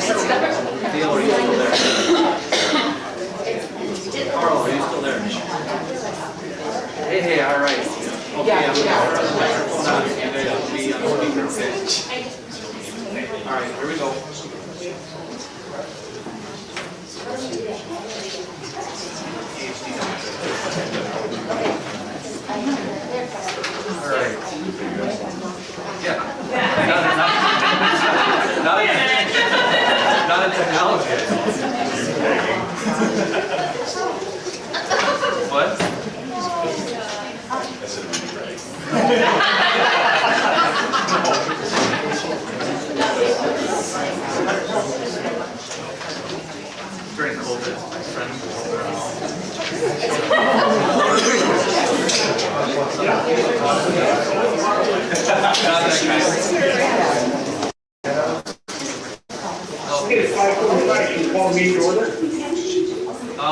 Dale, are you still there? Carl, are you still there? Hey, all right. Okay, I'm going to turn the microphone on. You guys will be on speaker, okay? All right, here we go. All right. Yeah. Not a technology. What? During COVID, my friends Okay, 5:45, can you call the meeting to order?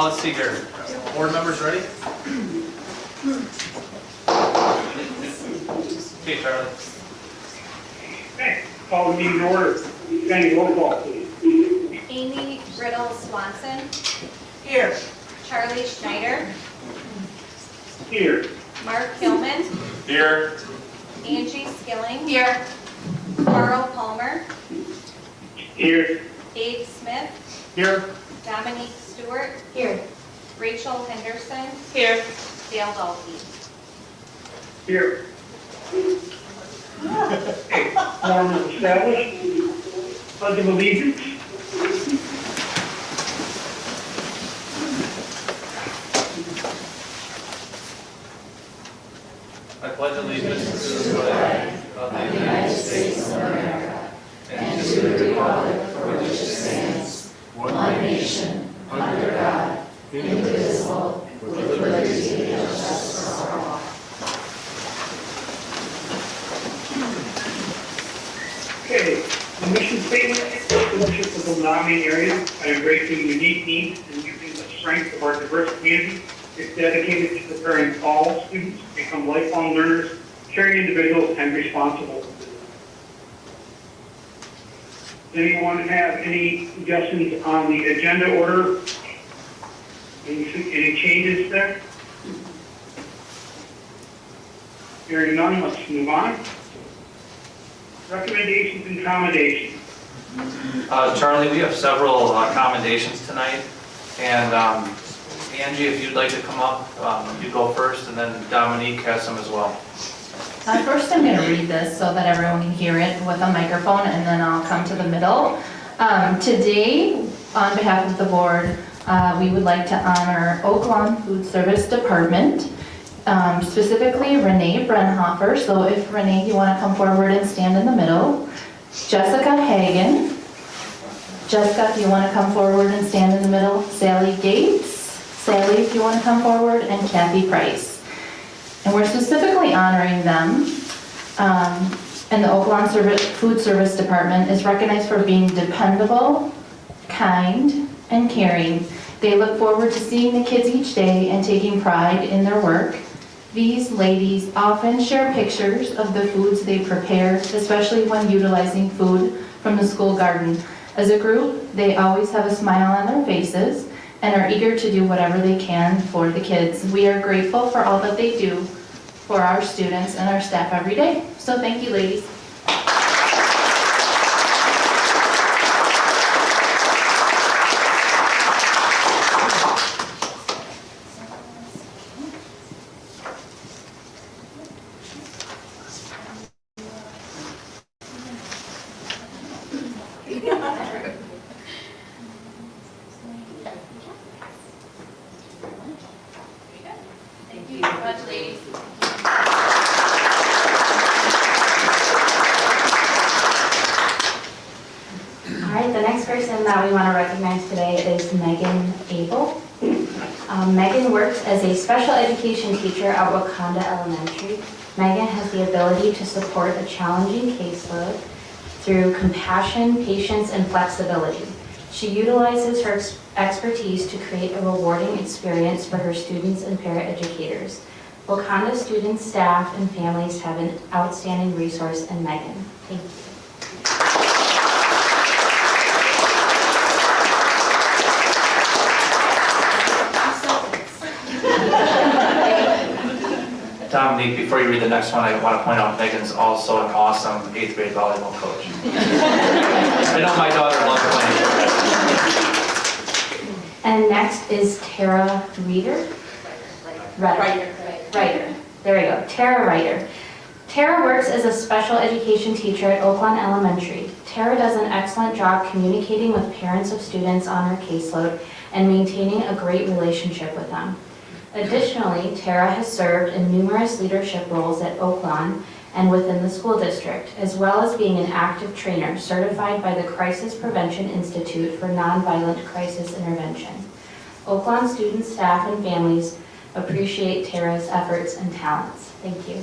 let's see here. Board members ready? Okay, Charlie. Okay, call the meeting to order. Jenny, roll call, please. Amy Riddle Swanson. Here. Charlie Schneider. Here. Mark Hillman. Here. Angie Skilling. Here. Carl Palmer. Here. Dave Smith. Here. Dominique Stewart. Here. Rachel Henderson. Here. Dale Dahlke. Here. Okay, quorum is established. Pledge of allegiance. I pledge allegiance to the flag of the United States of America and to the republic for which it stands, one nation, under God, indivisible, with liberty and justice for all. Okay, the mission statement, leadership of the Menomonie area by embracing unique needs and using the strength of our diverse community is dedicated to preparing all students to become lifelong learners, caring individuals, and responsible citizens. Does anyone have any suggestions on the agenda order? Any changes there? Hearing none, let's move on. Recommendations and commendations. Charlie, we have several commendations tonight, and Angie, if you'd like to come up, you go first, and then Dominique has some as well. First, I'm going to read this so that everyone can hear it with a microphone, and then I'll come to the middle. Today, on behalf of the board, we would like to honor Oak Lawn Food Service Department, specifically Renee Brenhofer. So if Renee, you want to come forward and stand in the middle. Jessica Hagen. Jessica, if you want to come forward and stand in the middle. Sally Gates. Sally, if you want to come forward. And Kathy Price. And we're specifically honoring them. And the Oak Lawn Food Service Department is recognized for being dependable, kind, and caring. They look forward to seeing the kids each day and taking pride in their work. These ladies often share pictures of the foods they prepare, especially when utilizing food from the school garden. As a group, they always have a smile on their faces and are eager to do whatever they can for the kids. We are grateful for all that they do for our students and our staff every day. So thank you, ladies. Thank you so much, ladies. All right, the next person that we want to recognize today is Megan Abel. Megan works as a special education teacher at Wakanda Elementary. Megan has the ability to support a challenging caseload through compassion, patience, and flexibility. She utilizes her expertise to create a rewarding experience for her students and paraeducators. Wakanda students, staff, and families have an outstanding resource in Megan. Thank you. Monique, before you read the next one, I want to point out Megan's also an awesome 8th grade volleyball coach. I know my daughter loves playing. And next is Tara Reeder. Ryder. There we go. Tara Ryder. Tara works as a special education teacher at Oaklawn Elementary. Tara does an excellent job communicating with parents of students on her caseload and maintaining a great relationship with them. Additionally, Tara has served in numerous leadership roles at Oaklawn and within the school district, as well as being an active trainer certified by the Crisis Prevention Institute for Nonviolent Crisis Intervention. Oaklawn students, staff, and families appreciate Tara's efforts and talents. Thank you.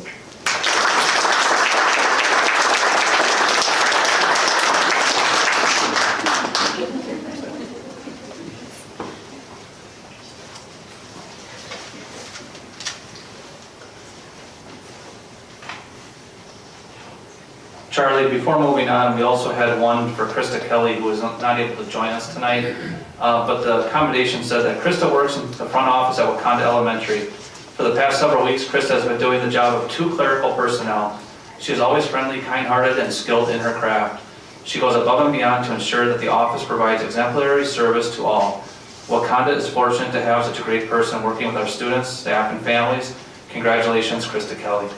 Charlie, before moving on, we also had one for Krista Kelly, who was not able to join us tonight. But the accommodation said that Krista works in the front office at Wakanda Elementary. For the past several weeks, Krista has been doing the job of 2 clerical personnel. She is always friendly, kind-hearted, and skilled in her craft. She goes above and beyond to ensure that the office provides exemplary service to all. Wakanda is fortunate to have such a great person working with our students, staff, and families. Congratulations, Krista Kelly.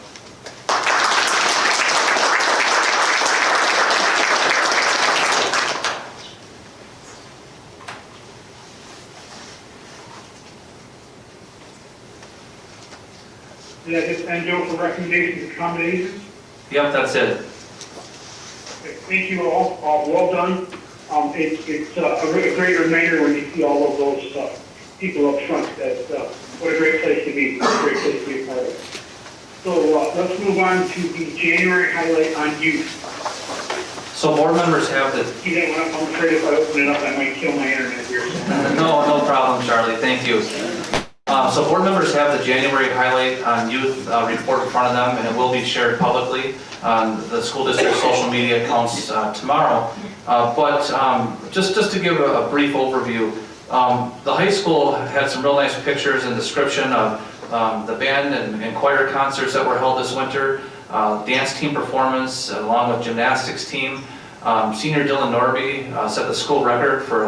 Did I just send Joe for recommendations and accommodations? Yep, that's it. Okay, thank you all, well done. It's a really great reminder when you see all of those people up front that what a great place to be, what a great place to be a part of. So let's move on to the January highlight on youth. So board members have the... See that one? I'm afraid if I open it up, I might kill my internet here. No problem, Charlie, thank you. So board members have the January highlight on youth report in front of them, and it will be shared publicly on the school district social media accounts tomorrow. But just to give a brief overview, the high school had some real nice pictures and description of the band and choir concerts that were held this winter, dance team performance along with gymnastics team. Senior Dylan Norby set the school record for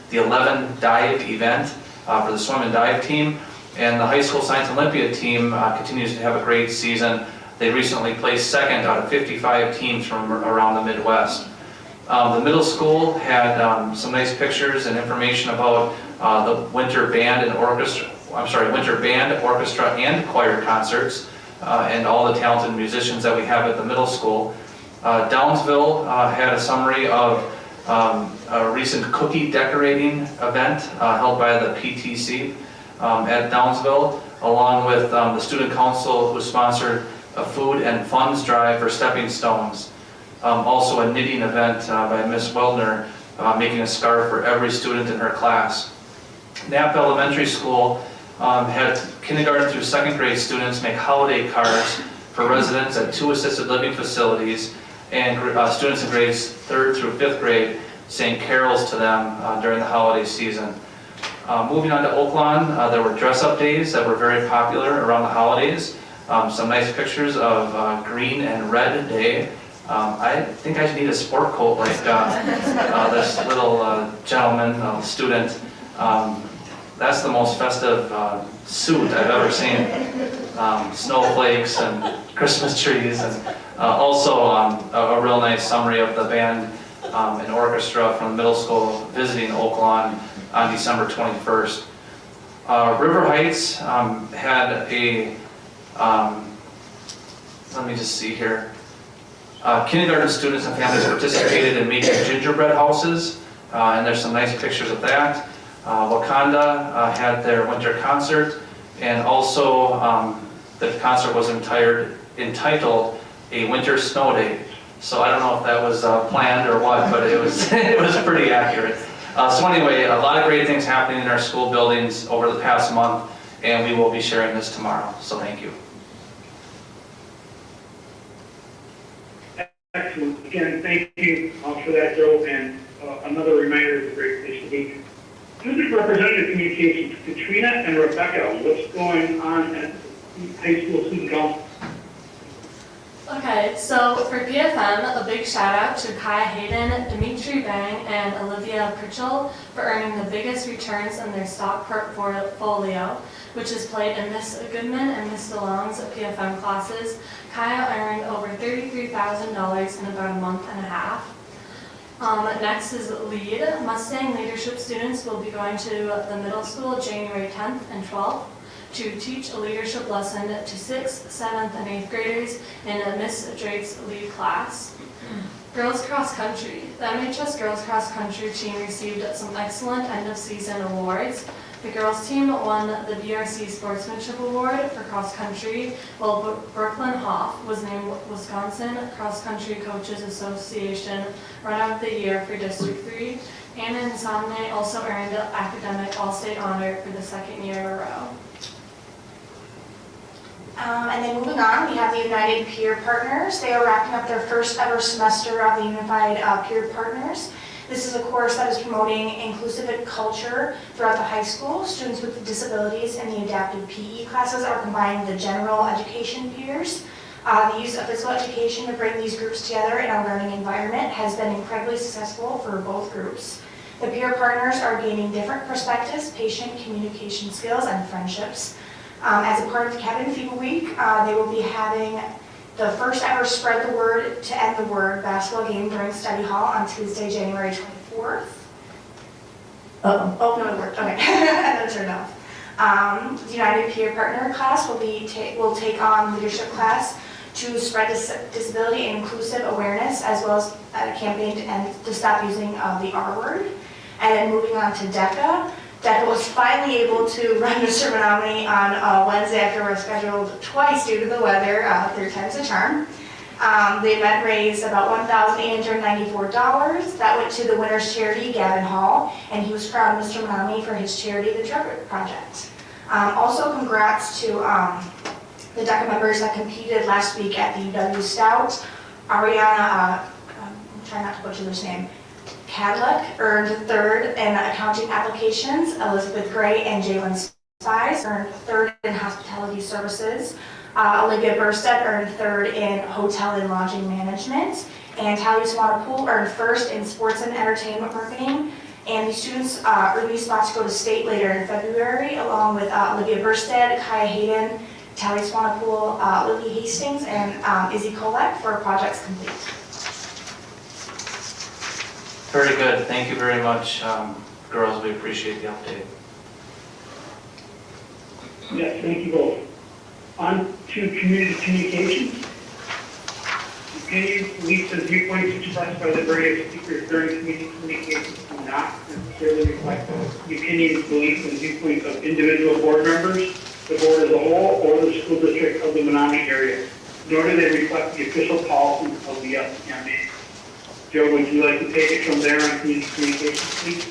the 11 dive event for the swim and dive team. And the high school science Olympiad team continues to have a great season. They recently placed second out of 55 teams from around the Midwest. The middle school had some nice pictures and information about the winter band, orchestra, and choir concerts, and all the talented musicians that we have at the middle school. Downsville had a summary of a recent cookie decorating event held by the PTC at Downsville, along with the student council, who sponsored a food and funds drive for Stepping Stones. Also a knitting event by Miss Wildner, making a scarf for every student in her class. Knapp Elementary School had kindergarten through 2nd grade students make holiday cards for residents at 2 assisted living facilities, and students in grades 3rd through 5th grade sang carols to them during the holiday season. Moving on to Oaklawn, there were dress-up days that were very popular around the holidays. Some nice pictures of green and red day. I think I need a sport coat like this little gentleman, student. That's the most festive suit I've ever seen. Snowflakes and Christmas trees, and also a real nice summary of the band and orchestra from the middle school visiting Oaklawn on December 21st. River Heights had a, let me just see here. Kindergarten students and families participated in making gingerbread houses, and there's some nice pictures of that. Wakanda had their winter concert, and also the concert was entitled A Winter Snow Day. So I don't know if that was planned or what, but it was it was pretty accurate. So anyway, a lot of great things happening in our school buildings over the past month, and we will be sharing this tomorrow. So thank you. Excellent. Again, thank you for that, Joe, and another reminder of a great place to be. Student Representative Communications, Katrina and Rebecca, what's going on at the high school student council? Okay, so for PFM, a big shout out to Kaya Hayden, Dimitri Bang, and Olivia Pritchell for earning the biggest returns in their stock portfolio, which is played in Miss Goodman and Miss DeLong's PFM classes. Kaya earned over $33,000 in about a month and a half. Next is lead. Mustang leadership students will be going to the middle school January 10th and 12th to teach a leadership lesson to 6th, 7th, and 8th graders in Miss Drake's lead class. Girls Cross Country. The MHS Girls Cross Country team received some excellent end-of-season awards. The girls team won the BRC Sportsmanship Award for cross country, while Brooklyn Hoff was named Wisconsin Cross Country Coaches Association Runner of the Year for District 3. Anna Insomne also earned Academic All-State Honor for the second year in a row. And then moving on, we have the United Peer Partners. They are wrapping up their first ever semester of the Unified Peer Partners. This is a course that is promoting inclusive culture throughout the high school. Students with disabilities in the adapted PE classes are combining the general education peers. The use of physical education to bring these groups together in a learning environment has been incredibly successful for both groups. The peer partners are gaining different perspectives, patient communication skills, and friendships. As a part of Cabin Fever Week, they will be having the first ever Spread the Word to End the Word basketball game during study hall on Tuesday, January 24th. Oh, no, it worked. Okay, that turned off. The United Peer Partner class will take on leadership class to spread disability and inclusive awareness, as well as a campaign to stop using the R word. And then moving on to DECA. DECA was finally able to run Mr. Menomonie on Wednesday after we're scheduled twice due to the weather, 3 times the charm. The event raised about $1,894. That went to the winner's charity, Gavin Hall, and he was proud of Mr. Menomonie for his charity, the Truck Project. Also, congrats to the DECA members that competed last week at the UW Stout. Ariana, I'm trying not to butcher this name, Cadlick earned 3rd in accounting applications. Elizabeth Gray and Jalen Spies earned 3rd in hospitality services. Olivia Burstead earned 3rd in hotel and lodging management. And Talia Swanapool earned 1st in sports and entertainment marketing. And the students earned these spots to go to state later in February, along with Olivia Burstead, Kaya Hayden, Talia Swanapool, Lily Hastings, and Izzy Kolek for Projects Complete. Very good. Thank you very much, girls. We appreciate the update. Yes, thank you both. On to community communications. Opinions, beliefs, and viewpoints expressed by the various speakers during community communications do not necessarily reflect the opinions, beliefs, and viewpoints of individual board members, the board as a whole, or the school district of the Menomonie area, nor do they reflect the official policies of the LCMA. Joe, would you like to take it from there on community communications, please?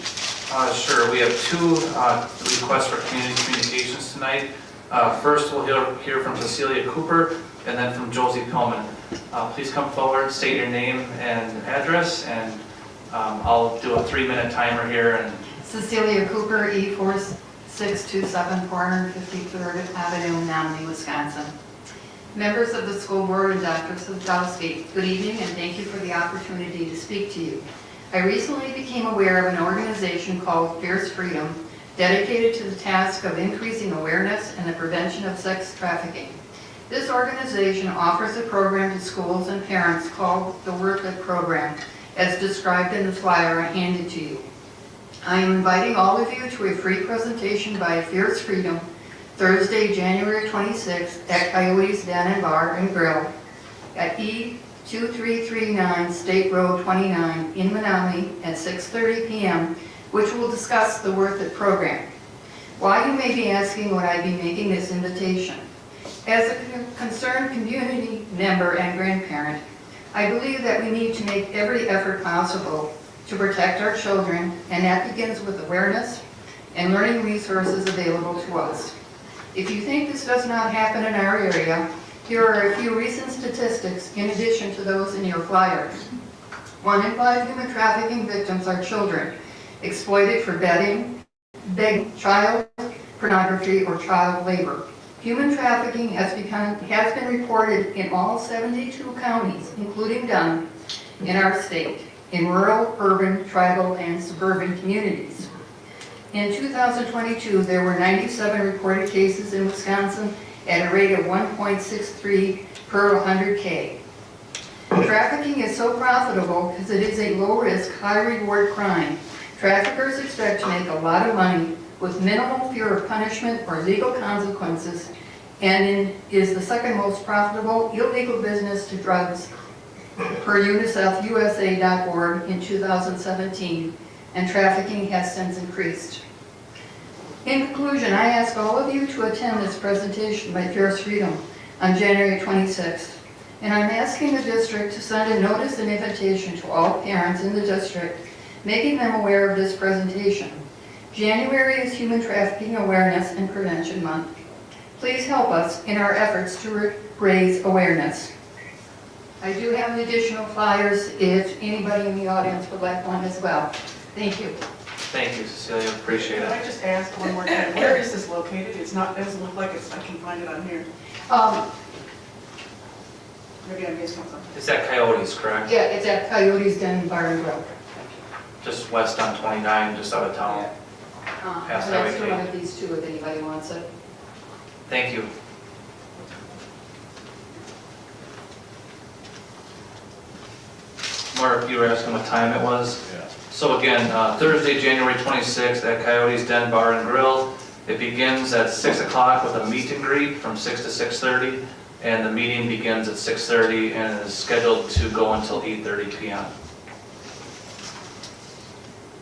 Sure. We have 2 requests for community communications tonight. First, we'll hear from Cecilia Cooper and then from Josie Pillman. Please come forward, state your name and address, and I'll do a 3-minute timer here. And Cecilia Cooper, E4627 453rd Avenue, Menomonie, Wisconsin. Members of the school board and Dr. Sadowski, good evening and thank you for the opportunity to speak to you. I recently became aware of an organization called Fierce Freedom, dedicated to the task of increasing awareness and the prevention of sex trafficking. This organization offers a program to schools and parents called the Worth It Program, as described in the flyer I handed to you. I am inviting all of you to a free presentation by Fierce Freedom, Thursday, January 26th at Coyote's Den and Bar and Grill at E2339 State Road 29 in Menomonie at 6:30 p.m., which will discuss the Worth It program. Why, you may be asking, would I be making this invitation? As a concerned community member and grandparent, I believe that we need to make every effort possible to protect our children, and that begins with awareness and learning resources available to us. If you think this does not happen in our area, here are a few recent statistics in addition to those in your flyer. 1 in 5 human trafficking victims are children, exploited for begging, child pornography, or child labor. Human trafficking has been reported in all 72 counties, including Dunn, in our state, in rural, urban, tribal, and suburban communities. In 2022, there were 97 reported cases in Wisconsin at a rate of 1.63 per 100K. Trafficking is so profitable because it is a low-risk, high-reward crime. Traffickers expect to make a lot of money with minimal fear of punishment or legal consequences, and is the second most profitable illegal business to drugs per UNICEFusa.org in 2017, and trafficking has since increased. In conclusion, I ask all of you to attend this presentation by Fierce Freedom on January 26th. And I'm asking the district to send a notice and invitation to all parents in the district, making them aware of this presentation. January is Human Trafficking Awareness and Prevention Month. Please help us in our efforts to raise awareness. I do have additional flyers if anybody in the audience would like one as well. Thank you. Thank you, Cecilia, appreciate Can I it. just ask one more time, where is this located? It's not, doesn't look like it's, I can find it on here. Maybe I'm missing something. It's at Coyotes, correct? Yeah, it's at Coyotes Den Bar and Grill. Just west on 29, just out of town. Past That's Highway one 8. of these two if anybody wants it. Thank you. Mark, you were asking what time it was? Yeah. So again, Thursday, January 26th at Coyotes Den Bar and Grill. It begins at 6 o'clock with a meet and greet from 6 to 6:30, and the meeting begins at 6:30 and is scheduled to go until 8:30 p.m.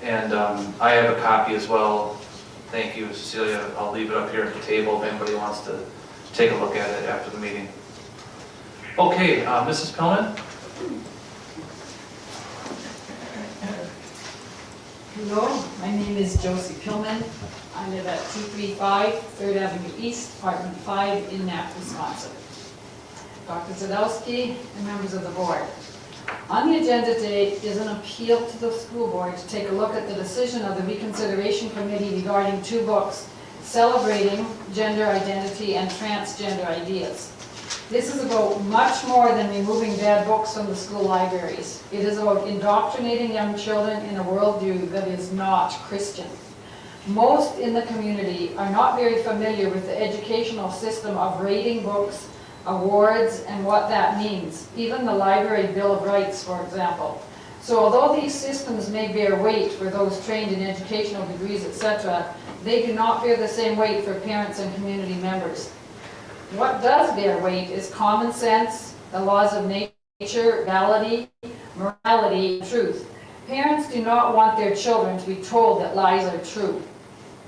And I have a copy as well. Thank you, Cecilia. I'll leave it up here at the table if anybody wants to take a look at it after the meeting. Okay, Mrs. Pillman? Hello, my name is Josie Pillman. I live at 235 3rd Avenue East, Apartment 5 in Knapp, Wisconsin. Dr. Zadowski and members of the board. On the agenda today is an appeal to the school board to take a look at the decision of the Reconsideration Committee regarding two books celebrating gender identity and transgender ideas. This is about much more than removing bad books from the school libraries. It is about indoctrinating young children in a worldview that is not Christian. Most in the community are not very familiar with the educational system of rating books, awards, and what that means. Even the Library Bill of Rights, for example. So although these systems may bear weight for those trained in educational degrees, etc., they do not bear the same weight for parents and community members. What does bear weight is common sense, the laws of nature, reality, morality, and truth. Parents do not want their children to be told that lies are true.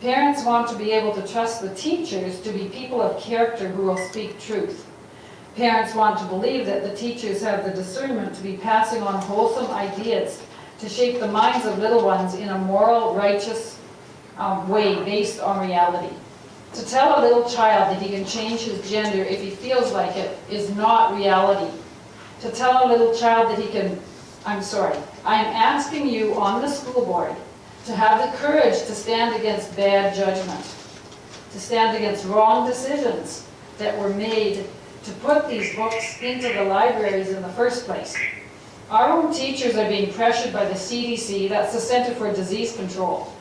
Parents want to be able to trust the teachers to be people of character who will speak truth. Parents want to believe that the teachers have the discernment to be passing on wholesome ideas to shape the minds of little ones in a moral, righteous way based on reality. To tell a little child that he can change his gender if he feels like it is not reality. To tell a little child that he can, I'm asking you on the school board to have the courage to stand against bad judgment, to stand against wrong decisions that were made to put these books into the libraries in the first place. Our own teachers are being pressured by the CDC, that's the Center for Disease Control.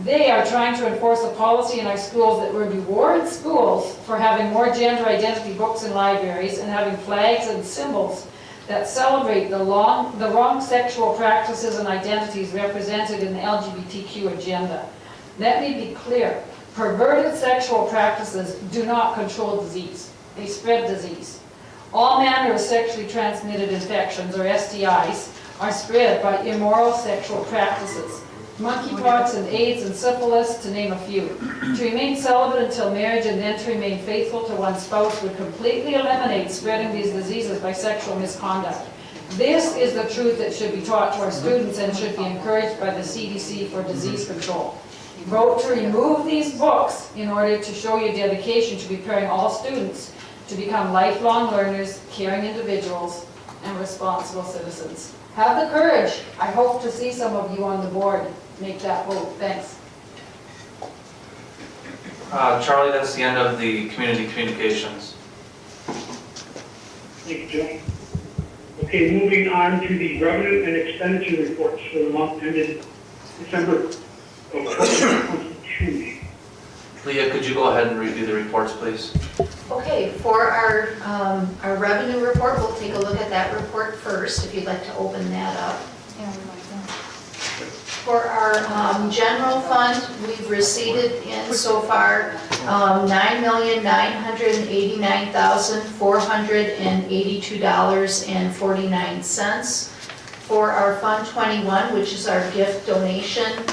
They are trying to enforce a policy in our schools that would reward schools for having more gender identity books in libraries and having flags and symbols that celebrate the wrong sexual practices and identities represented in the LGBTQ agenda. Let me be clear, perverted sexual practices do not control disease. They spread disease. All manner of sexually transmitted infections, or STIs, are spread by immoral sexual practices. Monkeypox and AIDS and syphilis, to name a few. To remain celibate until marriage and then to remain faithful to one's spouse would completely eliminate spreading these diseases by sexual misconduct. This is the truth that should be taught to our students and should be encouraged by the CDC for disease control. Vote to remove these books in order to show your dedication to preparing all students to become lifelong learners, caring individuals, and responsible citizens. Have the courage. I hope to see some of you on the board make that vote. Thanks. Charlie, that's the end of the community communications. Thank you, Joe. Okay, moving on to the revenue and expenditure reports for the month ended December of 2022. Leah, could you go ahead and review the reports, please? Okay, for our revenue report, we'll take a look at that report first, if you'd like to open that up. For our general fund, we've receipted in so far $9,989,482.49. For our Fund 21, which is our gift donation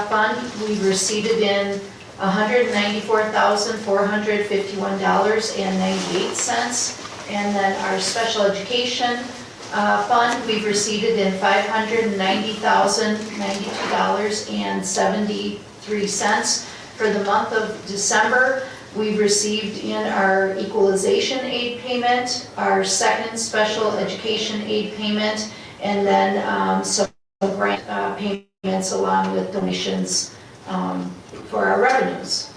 fund, we've receipted in $194,451.98. And then our special education fund, we've receipted in $590,092.73. For the month of December, we've received in our equalization aid payment, our second special education aid payment, and then some grant payments along with donations for our revenues.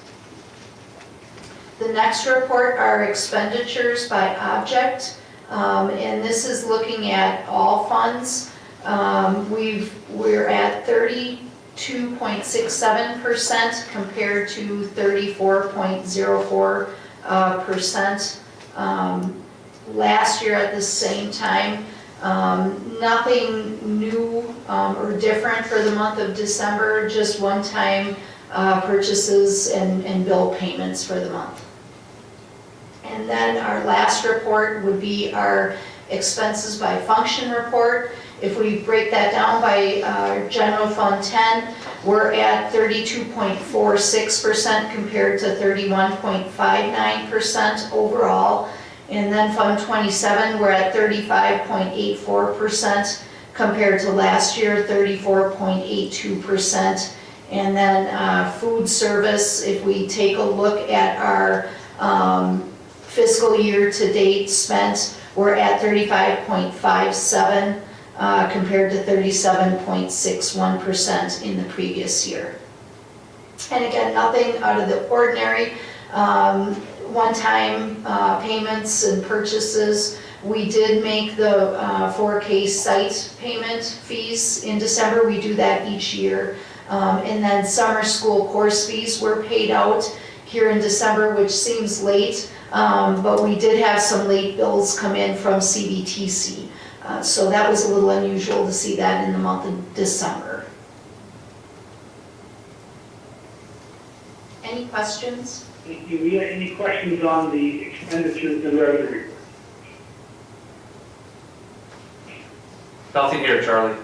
The next report are expenditures by object. And this is looking at all funds. We're at 32.67% compared to 34.04% last year at the same time. Nothing new or different for the month of December, just one-time purchases and bill payments for the month. And then our last report would be our expenses by function report. If we break that down by our general fund 10, we're at 32.46% compared to 31.59% overall. And then fund 27, we're at 35.84% compared to last year, 34.82%. And then food service, if we take a look at our fiscal year to date spent, we're at 35.57 compared to 37.61% in the previous year. And again, nothing out of the ordinary. One-time payments and purchases. We did make the 4K site payment fees in December. We do that each year. And then summer school course fees were paid out here in December, which seems late. But we did have some late bills come in from CBTC. So that was a little unusual to see that in the month of December. Any questions? Thank you, Leah. Any questions on the expenditures and revenue report? Nothing here, Charlie.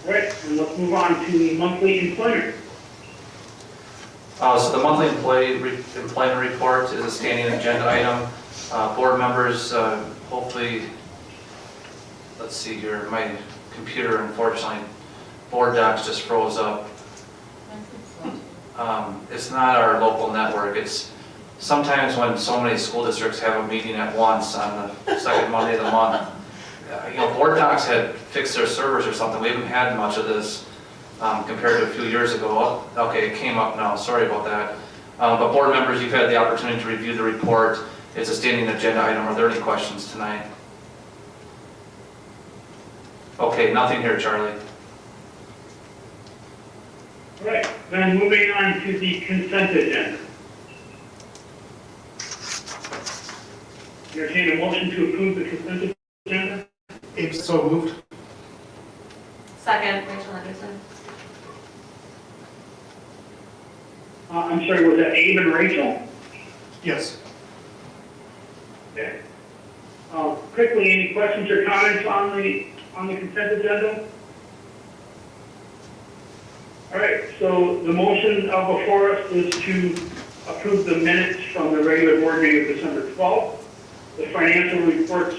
All right, and let's move on to the monthly employment. So the monthly employment report is a standing agenda item. Board members, hopefully, let's see here, my computer, unfortunately, board docs just froze up. It's not our local network. It's sometimes when so many school districts have a meeting at once on the second Monday of the month. Board docs had fixed their servers or something. We haven't had much of this compared to a few years ago. Oh, okay, it came up now. Sorry about that. But board members, you've had the opportunity to review the report. It's a standing agenda item. Are there any questions tonight? Okay, nothing here, Charlie. All right, then moving on to the consent agenda. Entertain a motion to approve the consent agenda? Abe, so moved. Second, Rachel Henderson. I'm sorry, was that Abe and Rachel? Yes. Okay. Quickly, any questions or comments on the consent agenda? All right, so the motion before us is to approve the minutes from the regular board meeting of December 12th, the financial reports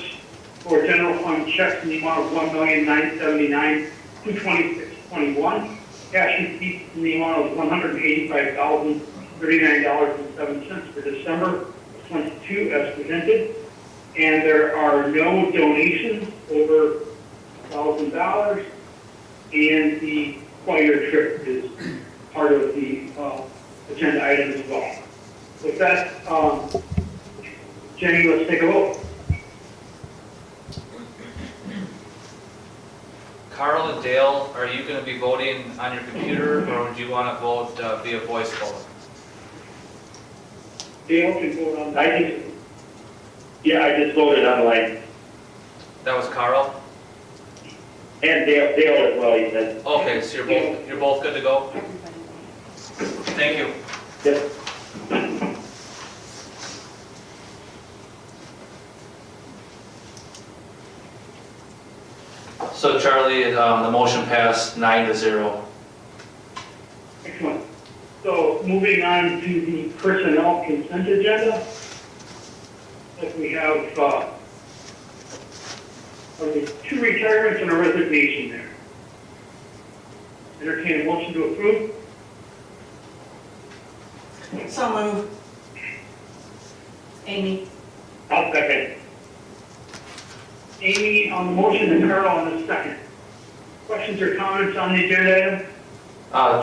for general fund checks in the amount of $1,979,226.21, cash receipts in the amount of $185,039.07 for December of 22 as presented, and there are no donations over $1,000, and the choir trip is part of the agenda item as well. With that, Jenny, let's take a vote. Carl and Dale, are you going to be voting on your computer, or would you want to vote via voice vote? Dale can vote on that. I just voted online. That was Carl? And Dale as well, he said. Okay, so you're both good to go? Thank you. Yep. So Charlie, the motion passed 9-0. Excellent. So moving on to the personnel consent agenda. Like we have, two retirements and a resignation there. Entertain a motion to approve. So move. Amy. I'll second. Amy on the motion and Carl on the second. Questions or comments on the agenda item?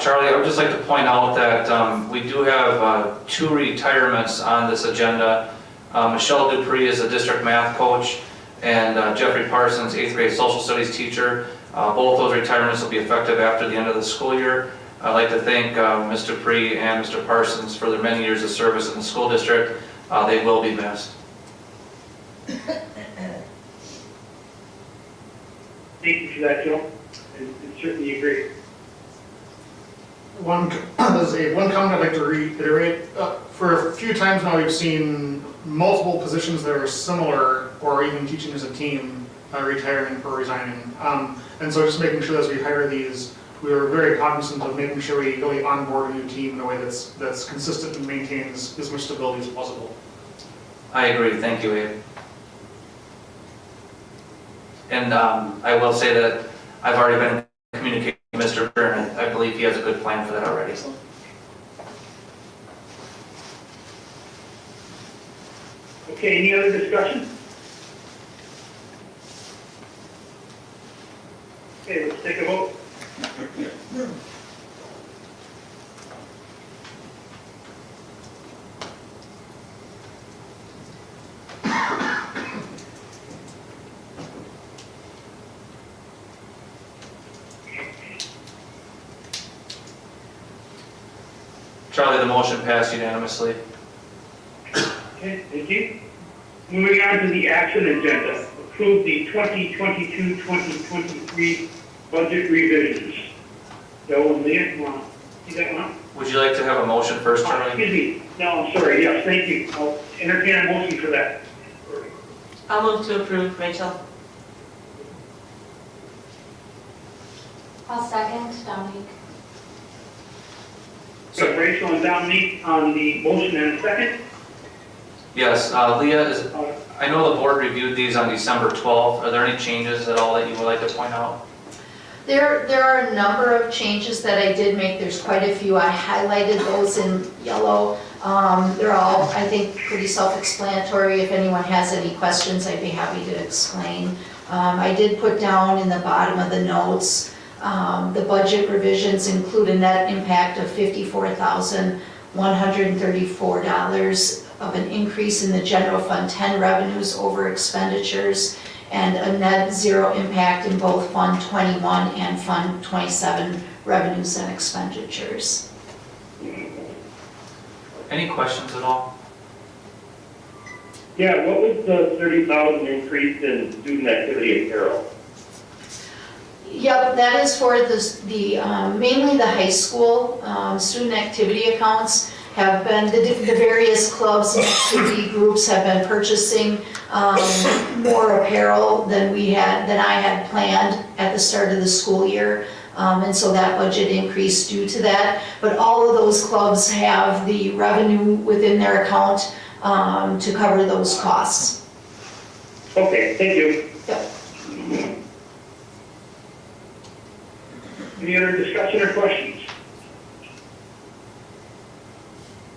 Charlie, I would just like to point out that we do have 2 retirements on this agenda. Michelle Dupree is a district math coach, and Jeffrey Parsons, 8th grade social studies teacher. Both those retirements will be effective after the end of the school year. I'd like to thank Ms. Dupree and Mr. Parsons for their many years of service in the school district. They will be missed. Thank you for that, Joe. And certainly agree. One comment I'd like to reiterate. For a few times now, we've seen multiple positions that are similar, or even teaching as a team, retiring or resigning. And so just making sure as we hire these, we are very cognizant of making sure we really onboard a new team in a way that's consistent and maintains as much stability as possible. I agree. Thank you, Abe. And I will say that I've already been communicating with Mr. Byrne, and I believe he has a good plan for that already. Okay, any other discussion? Okay, let's take a vote. Charlie, the motion passed unanimously. Okay, thank you. Moving on to the action agenda. Approve the 2022-2023 budget revisions. Joe and Leah, you want to see that one? Would you like to have a motion first, Oh, Charlie? excuse me. No, I'm sorry. Yes, thank you. I'll entertain a motion for that. I'll move to approve, Rachel. I'll second, Dominique. So Rachel and Dominique on the motion and a second. Yes, Leah, I know the board reviewed these on December 12th. Are there any changes at all that you would like to point out? There are a number of changes that I did make. There's quite a few. I highlighted those in yellow. They're all, I think, pretty self-explanatory. If anyone has any questions, I'd be happy to explain. I did put down in the bottom of the notes, the budget revisions include a net impact of $54,134 of an increase in the general fund 10 revenues over expenditures, and a net zero impact in both Fund 21 and Fund 27 revenues and expenditures. Any questions at all? Yeah, what was the 30,000 increase in student activity apparel? Yep, that is for mainly the high school student activity accounts have been, the various clubs and activity groups have been purchasing more apparel than I had planned at the start of the school year. And so that budget increased due to that. But all of those clubs have the revenue within their account to cover those costs. Okay, thank you. Yep. Any other discussion or questions?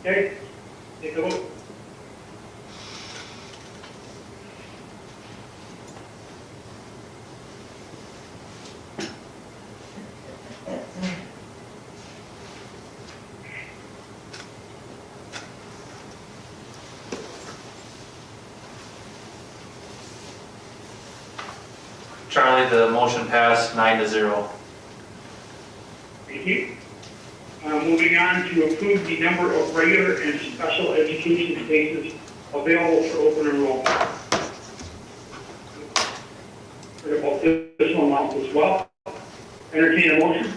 Okay, take a vote. Charlie, the motion passed 9-0. Thank you. Moving on to approve the number of regular and special education spaces available for open enrollment. For about this amount as well. Entertain a motion.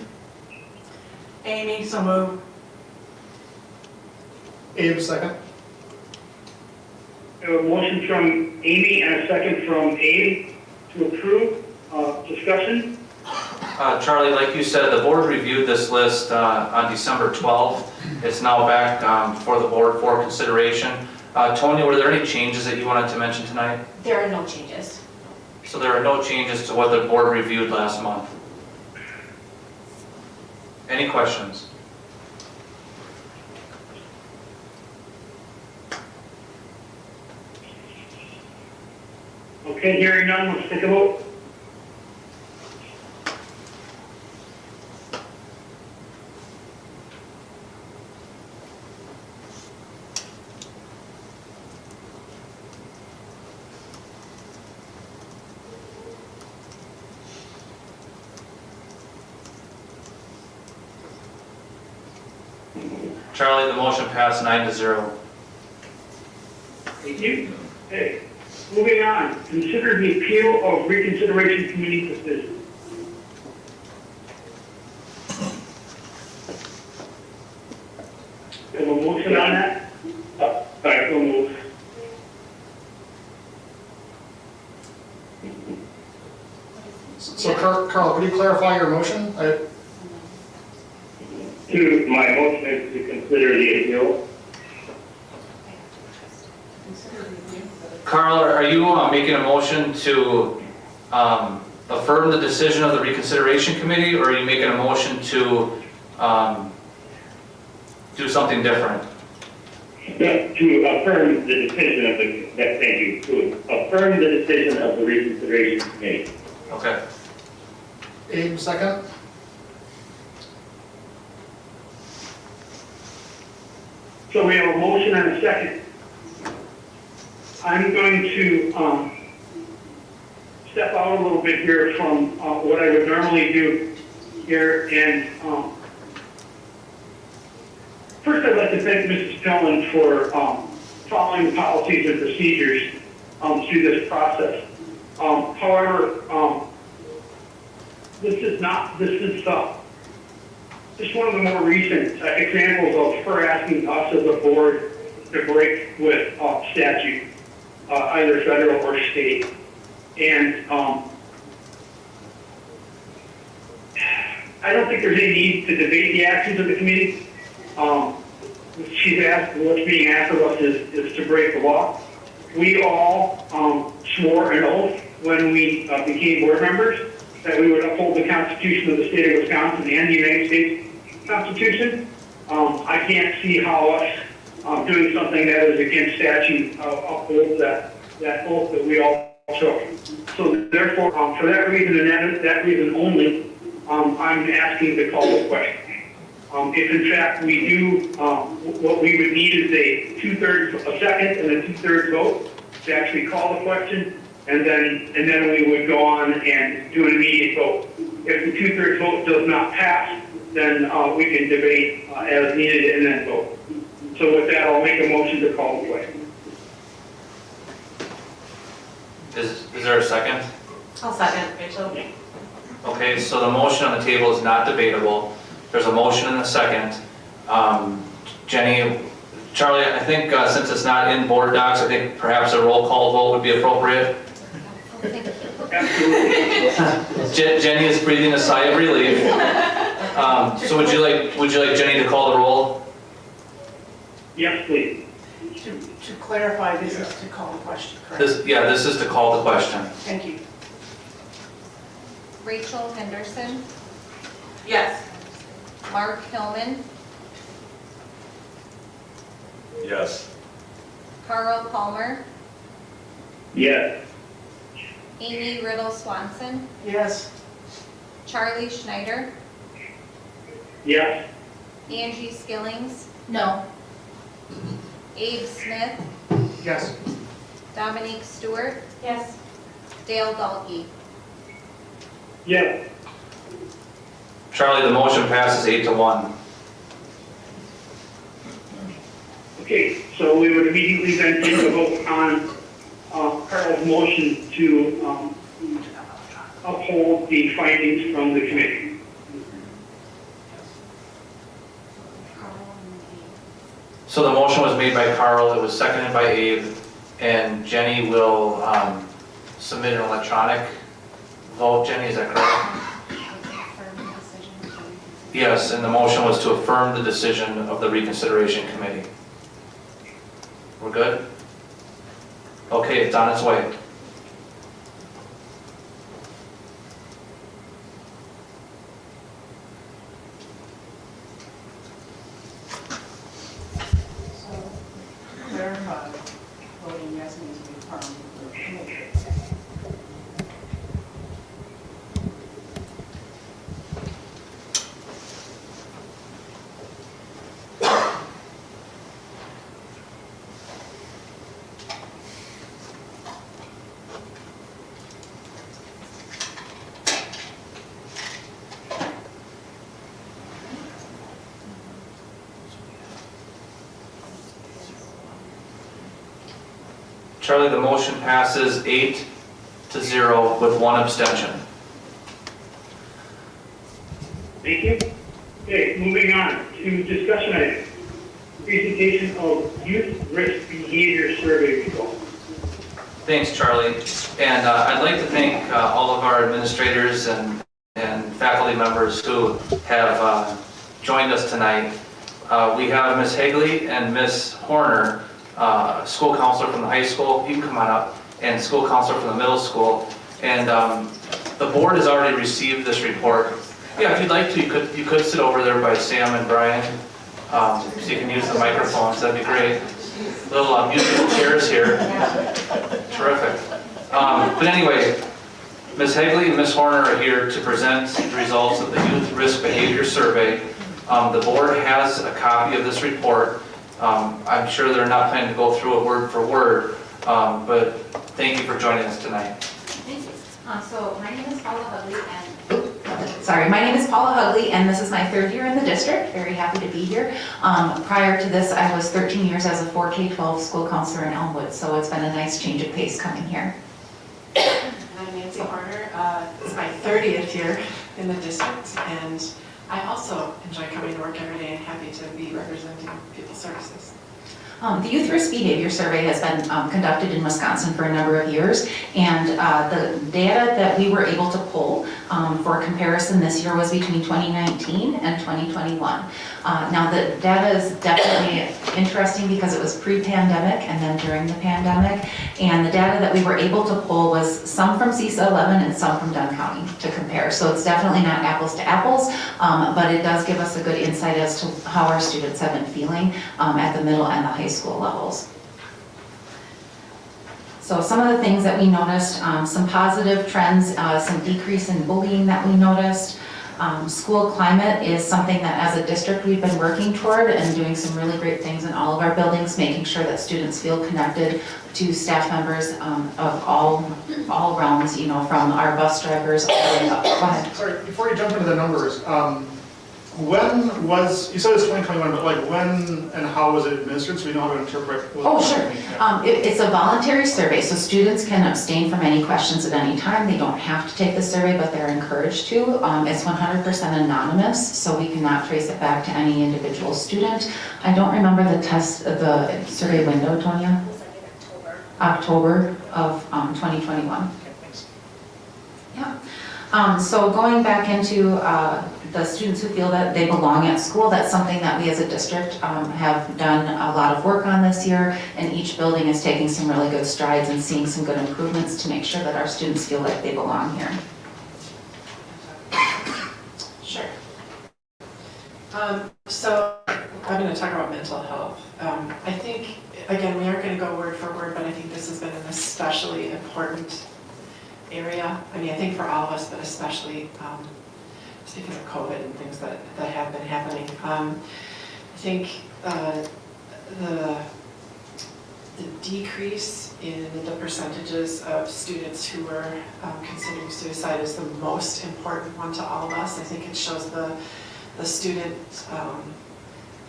Amy, so move. Abe, second. We have a motion from Amy and a second from Abe to approve. Discussion. Charlie, like you said, the board reviewed this list on December 12th. It's now back for the board for consideration. Tony, were there any changes that you wanted to mention tonight? There are no changes. So there are no changes to what the board reviewed last month. Any questions? Okay, hearing none, let's take a vote. Charlie, the motion passed 9-0. Thank you. Okay, moving on. Consider the appeal of reconsideration committee decision. Have a motion on that? Sorry, so move. So Carl, could you clarify your motion? My motion is to consider the appeal. Carl, are you making a motion to affirm the decision of the reconsideration committee, or are you making a motion to do something different? To affirm the decision of thank you, to affirm the decision of the reconsideration committee. Okay. Abe, second. So we have a motion and a second. I'm going to step out a little bit here from what I would normally do here. And first, I'd like to thank Mrs. Pellin for following the policies and procedures through this process. However, this is just one of the more recent examples of her asking us as a board to break with statute, either federal or state. And I don't think there's any need to debate the actions of the committee. She's asked, what's being asked of us is to break the law. We all swore an oath when we became board members that we would uphold the Constitution of the state of Wisconsin and the United States Constitution. I can't see how us doing something that is against statute upholds that oath that we all took. So therefore, for that reason and that reason only, I'm asking to call the question. If in fact we do, what we would need is a second and a 2/3 vote to actually call the question, and then we would go on and do an immediate vote. If the 2/3 vote does not pass, then we can debate as needed and then vote. So with that, I'll make a motion to call the question. Is there a second? I'll second, Rachel. Okay, so the motion on the table is not debatable. There's a motion and a second. Jenny, Charlie, I think since it's not in board docs, I think perhaps a roll call vote would be appropriate. Absolutely. Jenny is breathing a sigh of relief. So would you like Jenny to call the roll? Yes, please. To clarify, this is to call the question, correct? This is to call the question. Thank you. Rachel Henderson, Yes. Mark Hillman, Yes. Carl Palmer, Yes. Amy Riddle Swanson, Yes. Charlie Schneider, Yes. Angie Skillings, No. Abe Smith, Yes. Dominique Stewart, Yes. Dale Dahlke. Yes. Charlie, the motion passes 8-1. Okay, so we would immediately then take a vote on Carl's motion to uphold the findings from the committee. So the motion was made by Carl, it was seconded by Abe, and Jenny will submit an electronic vote. Jenny, is that correct? Yes, and the motion was to affirm the decision of the reconsideration committee. We're good? Okay, it's on its way. Clarify, voting yes means we affirm the committee. Charlie, the motion passes 8-0 with one abstention. Thank you. Okay, moving on to discussion items. Presentation of youth risk behavior survey results. Thanks, Charlie. And I'd like to thank all of our administrators and faculty members who have joined us tonight. We have Ms. Hagley and Ms. Horner, school counselor from the high school, you can come on up, and school counselor from the middle school. And the board has already received this report. Yeah, if you'd like to, you could sit over there by Sam and Brian, so you can use the microphones, that'd be great. Little musical chairs here. Terrific. But anyway, Ms. Hagley and Ms. Horner are here to present the results of the Youth Risk Behavior Survey. The board has a copy of this report. I'm sure they're not planning to go through it word for word, but thank you for joining us tonight. Thank you. So my name is Paula Hugley, and this is my third year in the district. Very happy to be here. Prior to this, I was 13 years as a 4K-12 school counselor in Elmwood, so it's been a nice change of pace coming here. I'm Nancy Horner. It's my 30th year in the district, and I also enjoy coming to work every day and happy to be representing Pupil Services. The Youth Risk Behavior Survey has been conducted in Wisconsin for a number of years, and the data that we were able to pull for comparison this year was between 2019 and 2021. Now the data is definitely interesting because it was pre-pandemic and then during the pandemic, and the data that we were able to pull was some from CISA 11 and some from Dunn County to compare. So it's definitely not apples to apples, but it does give us a good insight as to how our students have been feeling at the middle and the high school levels. So some of the things that we noticed, some positive trends, some decrease in bullying that we noticed. School climate is something that as a district we've been working toward and doing some really great things in all of our buildings, making sure that students feel connected to staff members of all realms, you know, from our bus drivers all the way up. Go ahead. Sorry, before you jump into the numbers, when was, you said it's 2021, but like when and how was it administered, so we know how to interpret? Oh, sure. It's a voluntary survey, so students can abstain from any questions at any time. They don't have to take the survey, but they're encouraged to. It's 100% anonymous, so we cannot trace it back to any individual student. I don't remember the survey window, Tonya? It was like in October of 2021. Yeah. So going back into the students who feel that they belong at school, that's something that we as a district have done a lot of work on this year, and each building is taking some really good strides and seeing some good improvements to make sure that our students feel like they belong here. Sure. So I'm going to talk about mental health. I think, again, we aren't going to go word for word, but I think this has been an especially important area. I mean, I think for all of us, but especially speaking of COVID and things that have been happening. I think the decrease in the percentages of students who are considering suicide is the most important one to all of us. I think it shows the students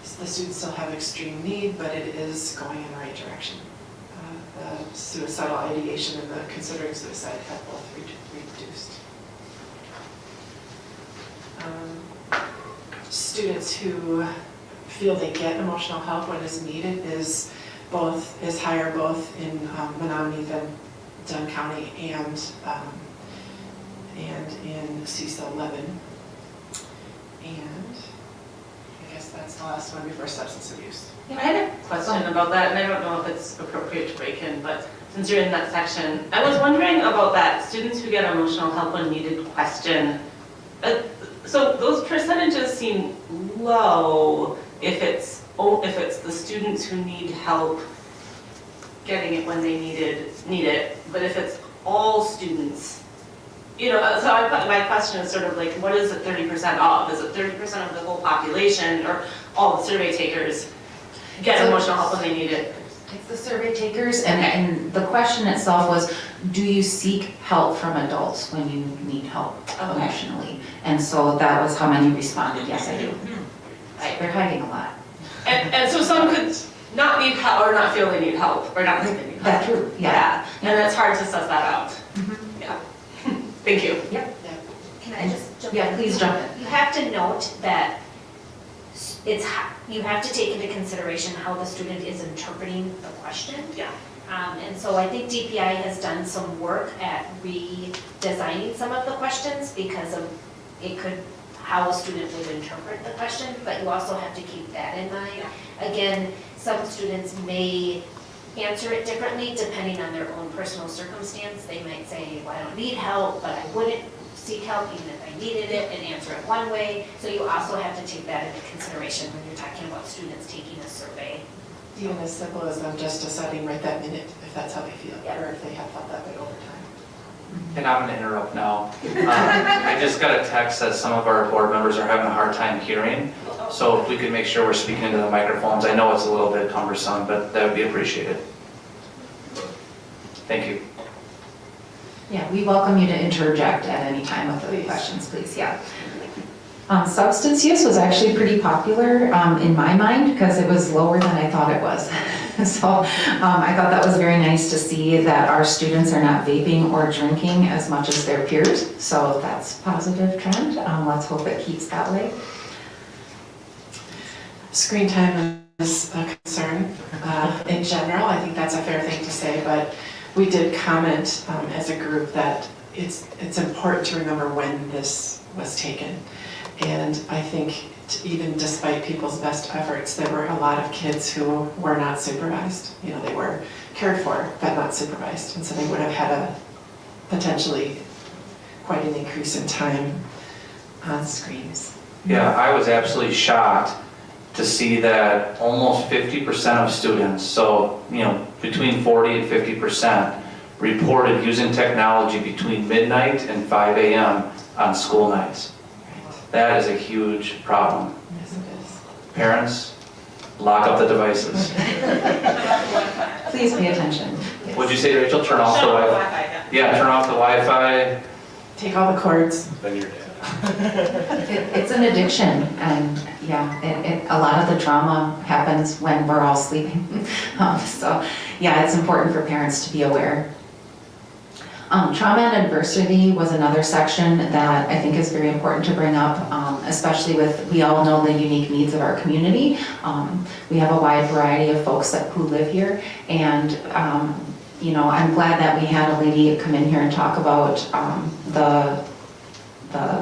still have extreme need, but it is going in the right direction. The suicidal ideation and the considering suicide have both reduced. Students who feel they get emotional help when it's needed is higher both in Menomonie than Dunn County and in CSA 11. And I guess that's the last one before substance abuse. I had a question about that, and I don't know if it's appropriate to break in, but since you're in that section, I was wondering about that students who get emotional help when needed question. So those percentages seem low if it's the students who need help getting it when they need it, but if it's all students, so my question is sort of like, what is it 30% of? Is it 30% of the whole population, or all the survey takers get emotional help when they need it? It's the survey takers, and the question itself was, do you seek help from adults when you need help emotionally? And so that was how many responded, yes, I do. They're hiding a lot. And so some could not need help, or not feel they need help, or not think they need help. That's true, yeah. And it's hard to suss that out. Yeah. Thank you. Can I just jump in? Yeah, please jump in. You have to note that you have to take into consideration how the student is interpreting the question. Yeah. And so I think DPI has done some work at redesigning some of the questions because of how a student would interpret the question, but you also have to keep that in mind. Again, some students may answer it differently depending on their own personal circumstance. They might say, well, I don't need help, but I wouldn't seek help even if I needed it, and answer it one way. So you also have to take that into consideration when you're talking about students taking a survey. Even as simple as them just deciding right that minute if that's how they feel, or if they have felt that way over time. And I'm going to interrupt now. I just got a text that some of our board members are having a hard time hearing. So if we could make sure we're speaking into the microphones. I know it's a little bit cumbersome, but that would be appreciated. Thank you. Yeah, we welcome you to interject at any time with the questions, please, yeah. Substance use was actually pretty popular in my mind because it was lower than I thought it was. So I thought that was very nice to see that our students are not vaping or drinking as much as their peers. So that's a positive trend. Let's hope it keeps that way. Screen time is a concern in general. I think that's a fair thing to say, but we did comment as a group that it's important to remember when this was taken. And I think even despite people's best efforts, there were a lot of kids who were not supervised. They were cared for, but not supervised. And so they would have had a potentially quite an increase in time on screens. Yeah, I was absolutely shocked to see that almost 50% of students, so between 40 and 50%, reported using technology between midnight and 5 a.m. on school nights. That is a huge problem. Yes, it is. Parents, lock up the devices. Please pay attention. What'd you say, Rachel? Turn off the Wi-Fi? Yeah, turn off the Wi-Fi. Take all the cords. Then you're dead. It's an addiction, and yeah, a lot of the drama happens when we're all sleeping. So yeah, it's important for parents to be aware. Trauma and adversity was another section that I think is very important to bring up, especially we all know the unique needs of our community. We have a wide variety of folks who live here, and I'm glad that we had a lady come in here and talk about the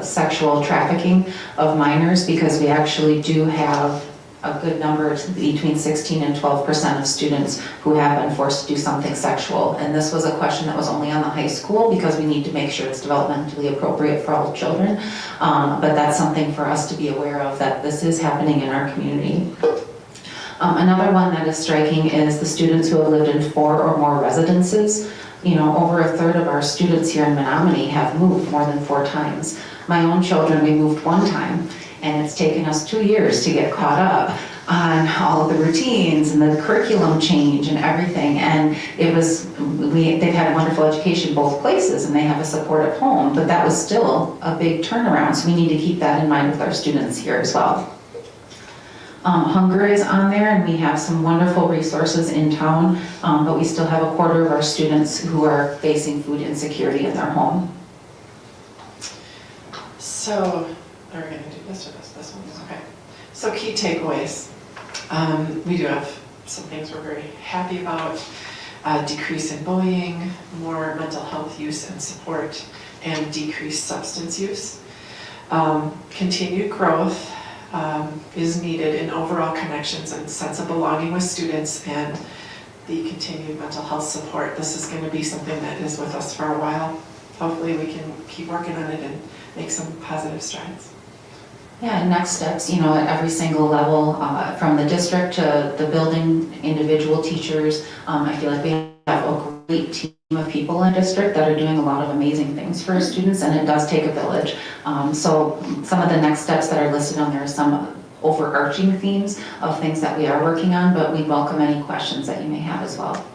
sexual trafficking of minors, because we actually do have a good number, between 16 and 12% of students who have been forced to do something sexual. And this was a question that was only on the high school because we need to make sure it's developmentally appropriate for all children. But that's something for us to be aware of, that this is happening in our community. Another one that is striking is the students who have lived in 4 or more residences. Over a third of our students here in Menomonie have moved more than 4 times. My own children, we moved 1 time, and it's taken us 2 years to get caught up. on all of the routines and the curriculum change and everything. And they've had a wonderful education both places, and they have a supportive home, but that was still a big turnaround. So we need to keep that in mind with our students here as well. Hunger is on there, and we have some wonderful resources in town, but we still have a quarter of our students who are facing food insecurity in their home. So, are we going to do this or this? This one? Okay. So key takeaways. We do have some things we're very happy about. Decrease in bullying, more mental health use and support, and decreased substance use. Continued growth is needed in overall connections and sense of belonging with students, and the continued mental health support. This is going to be something that is with us for a while. Hopefully we can keep working on it and make some positive strides. Yeah, and next steps, at every single level, from the district to the building, individual teachers. I feel like we have a great team of people in the district that are doing a lot of amazing things for our students, and it does take a village. So some of the next steps that are listed on there are some overarching themes of things that we are working on, but we welcome any questions that you may have as well.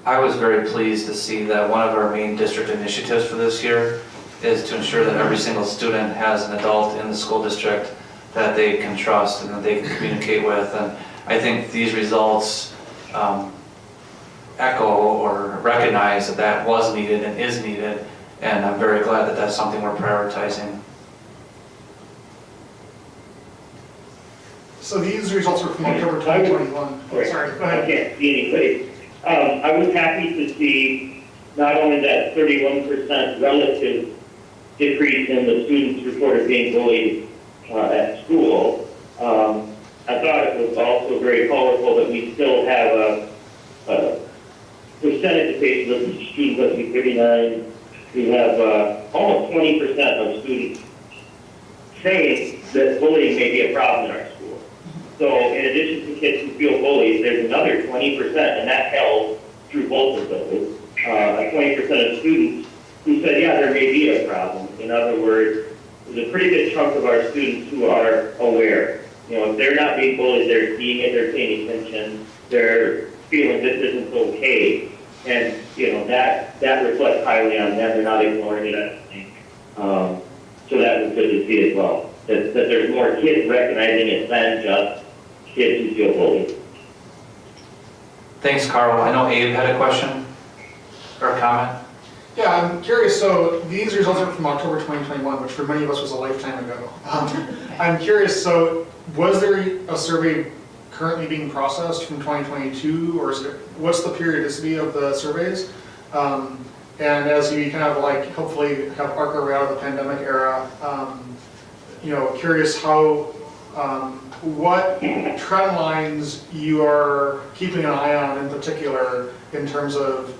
I was very pleased to see that one of our main district initiatives for this year is to ensure that every single student has an adult in the school district that they can trust and that they can communicate with. And I think these results echo or recognize that that was needed and is needed, and I'm very glad that that's something we're prioritizing. So these results are from October 2021. Sorry, go ahead. I can't see anybody. I was happy to see not only that 31% relative decrease in the students reported being bullied at school. I thought it was also very colorful that we still have a percentage of cases of students, let's see, 39. We have almost 20% of students saying that bullying may be a problem in our school. So in addition to kids who feel bullied, there's another 20%, and that held through both of those. 20% of students who said, yeah, there may be a problem. In other words, there's a pretty good chunk of our students who are aware. If they're not being bullied, they're seeing it, they're paying attention, they're feeling this isn't okay. And, that reflects highly on them. They're not ignoring it, I don't think. So that was good to see as well. That there's more kids recognizing it than just kids who feel bullied. Thanks, Carl. I know Abe had a question or a comment. Yeah, I'm curious, so these results are from October 2021, which for many of us was a lifetime ago. I'm curious, so was there a survey currently being processed from 2022, or what's the periodicity of the surveys? And as you kind of hopefully have arc our way out of the pandemic era, curious how, what trend lines you are keeping an eye on in particular in terms of,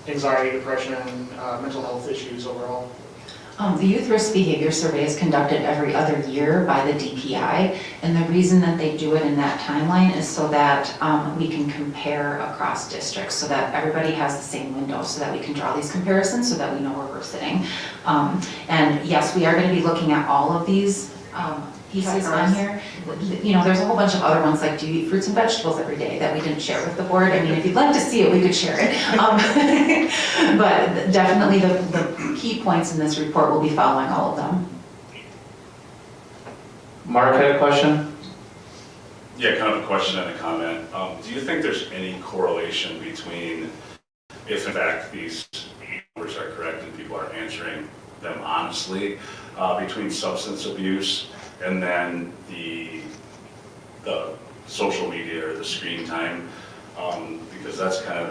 anxiety, depression, mental health issues overall? The Youth Risk Behavior Survey is conducted every other year by the DPI, and the reason that they do it in that timeline is so that we can compare across districts, so that everybody has the same window, so that we can draw these comparisons, so that we know where we're sitting. And yes, we are going to be looking at all of these pieces on here. There's a whole bunch of other ones, like do you eat fruits and vegetables every day, that we didn't share with the board. I mean, if you'd like to see it, we could share it. But definitely the key points in this report will be following all of them. Mark had a question? Yeah, kind of a question and a comment. Do you think there's any correlation between, if in fact these numbers are correct and people are answering them honestly, between substance abuse and then the social media or the screen time, because that's kind of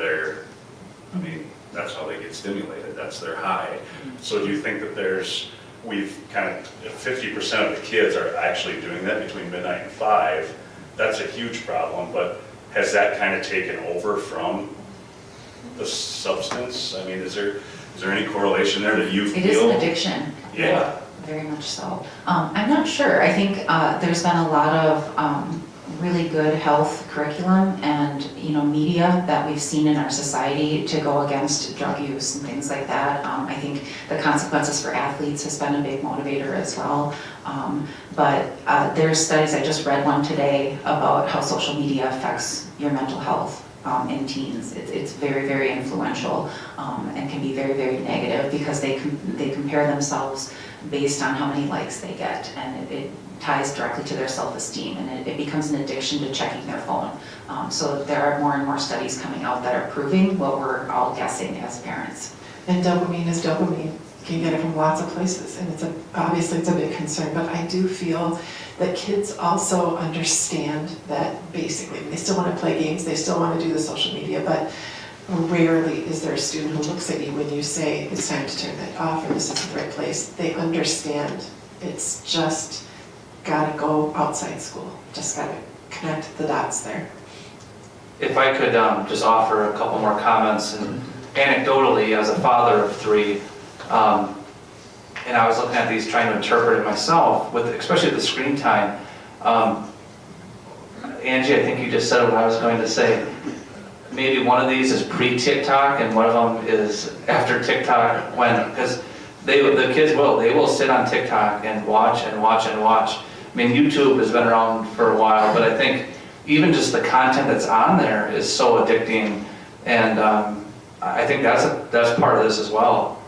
that's how they get stimulated, that's their high. So do you think that we've kind of, if 50% of the kids are actually doing that between midnight and 5, that's a huge problem, but has that kind of taken over from the substance? I mean, is there any correlation there that you feel? It is an addiction. Yeah. Very much so. I'm not sure. I think there's been a lot of really good health curriculum and, media that we've seen in our society to go against drug use and things like that. I think the consequences for athletes has been a big motivator as well. But there's studies, I just read one today about how social media affects your mental health in teens. It's very, very influential and can be very, very negative because they compare themselves based on how many likes they get, and it ties directly to their self-esteem, and it becomes an addiction to checking their phone. So there are more and more studies coming out that are proving what we're all guessing as parents. And dopamine is dopamine. You can get it from lots of places, and obviously it's a big concern, but I do feel that kids also understand that basically they still want to play games, they still want to do the social media, but rarely is there a student who looks at you when you say it's time to turn that off or this isn't the right place. They understand it's just gotta go outside school, just gotta connect the dots there. If I could just offer a couple more comments, and anecdotally, as a father of 3, and I was looking at these trying to interpret it myself, especially the screen time. Angie, I think you just said what I was going to say. Maybe one of these is pre-TikTok and one of them is after TikTok, because the kids will sit on TikTok and watch and watch and watch. I mean, YouTube has been around for a while, but I think even just the content that's on there is so addicting, and I think that's part of this as well.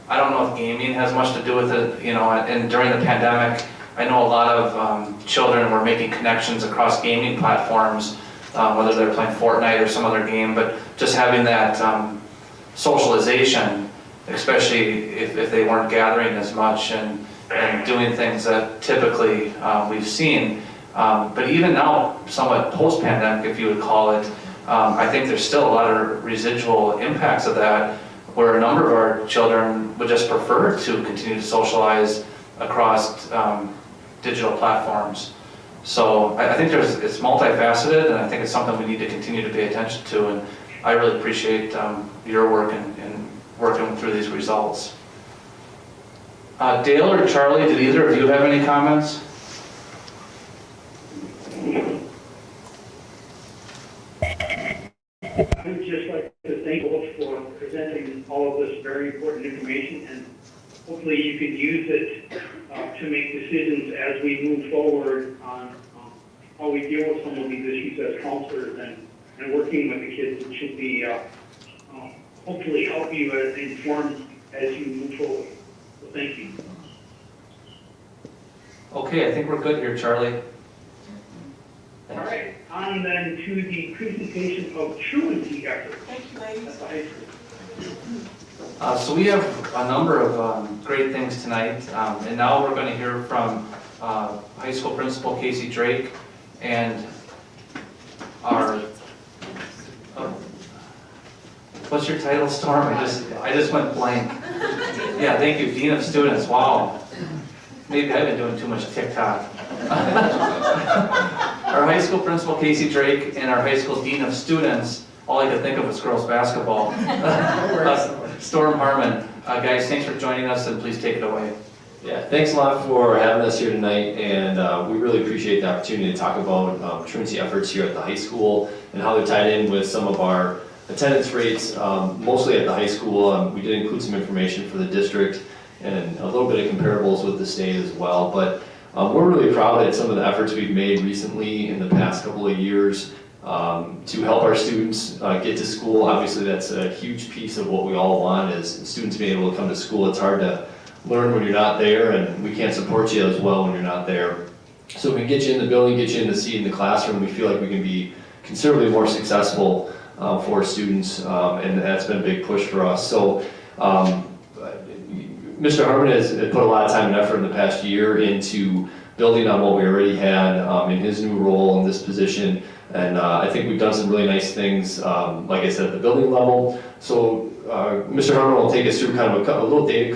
I don't know if gaming has much to do with it, and during the pandemic, I know a lot of children were making connections across gaming platforms, whether they're playing Fortnite or some other game, but just having that socialization, especially if they weren't gathering as much and doing things that typically we've seen. But even now, somewhat post-pandemic, if you would call it, I think there's still a lot of residual impacts of that, where a number of our children would just prefer to continue to socialize across digital platforms. So I think it's multifaceted, and I think it's something we need to continue to pay attention to, and I really appreciate your work in working through these results. Dale or Charlie, did either of you have any comments? I would just like to thank both for presenting all of this very important information, and hopefully you can use it to make decisions as we move forward on how we deal with some of these issues as counselors and working with the kids. It should be hopefully help you informed as you move forward. So thank you. Okay, I think we're good here, Charlie. All right, on then to the presentation of truancy efforts. Thank you, ladies. At the high school. So we have a number of great things tonight, and now we're going to hear from high school principal Casey Drake and our, what's your title, Storm? I just went blank. Yeah, thank you, Dean of Students. Wow, maybe I've been doing too much TikTok. Our high school principal Casey Drake and our high school Dean of Students, all I could think of was girls basketball. Storm Harmon. Guys, thanks for joining us, and please take it away. Yeah, thanks a lot for having us here tonight, and we really appreciate the opportunity to talk about truancy efforts here at the high school and how they're tied in with some of our attendance rates, mostly at the high school. We did include some information for the district and a little bit of comparables with the state as well, but we're really proud at some of the efforts we've made recently in the past couple of years to help our students get to school. Obviously, that's a huge piece of what we all want, is students being able to come to school. It's hard to learn when you're not there, and we can't support you as well when you're not there. So we can get you in the building, get you in the seat in the classroom. We feel like we can be considerably more successful for students, and that's been a big push for us. So Mr. Harmon has put a lot of time and effort in the past year into building on what we already had in his new role in this position. And I think we've done some really nice things, like I said, at the building level. So Mr. Harmon will take us through kind of a couple data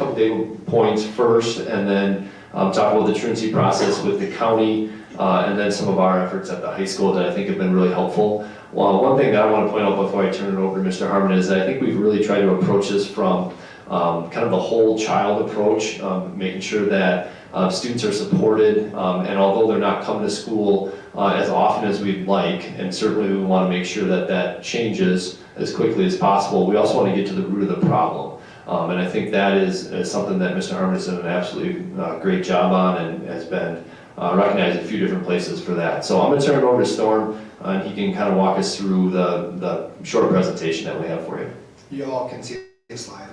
points first, and then talk about the truancy process with the county, and then some of our efforts at the high school that I think have been really helpful. Well, one thing that I want to point out before I turn it over to Mr. Harmon is that I think we've really tried to approach this from kind of the whole child approach, making sure that Students are supported, and although they're not coming to school as often as we'd like, and certainly we want to make sure that that changes as quickly as possible, we also want to get to the root of the problem. And I think that is something that Mr. Harmon has done an absolutely great job on and has been recognized in a few different places for that. So I'm going to turn it over to Storm, and he can kind of walk us through the short presentation that we have for you. You all can see the slide,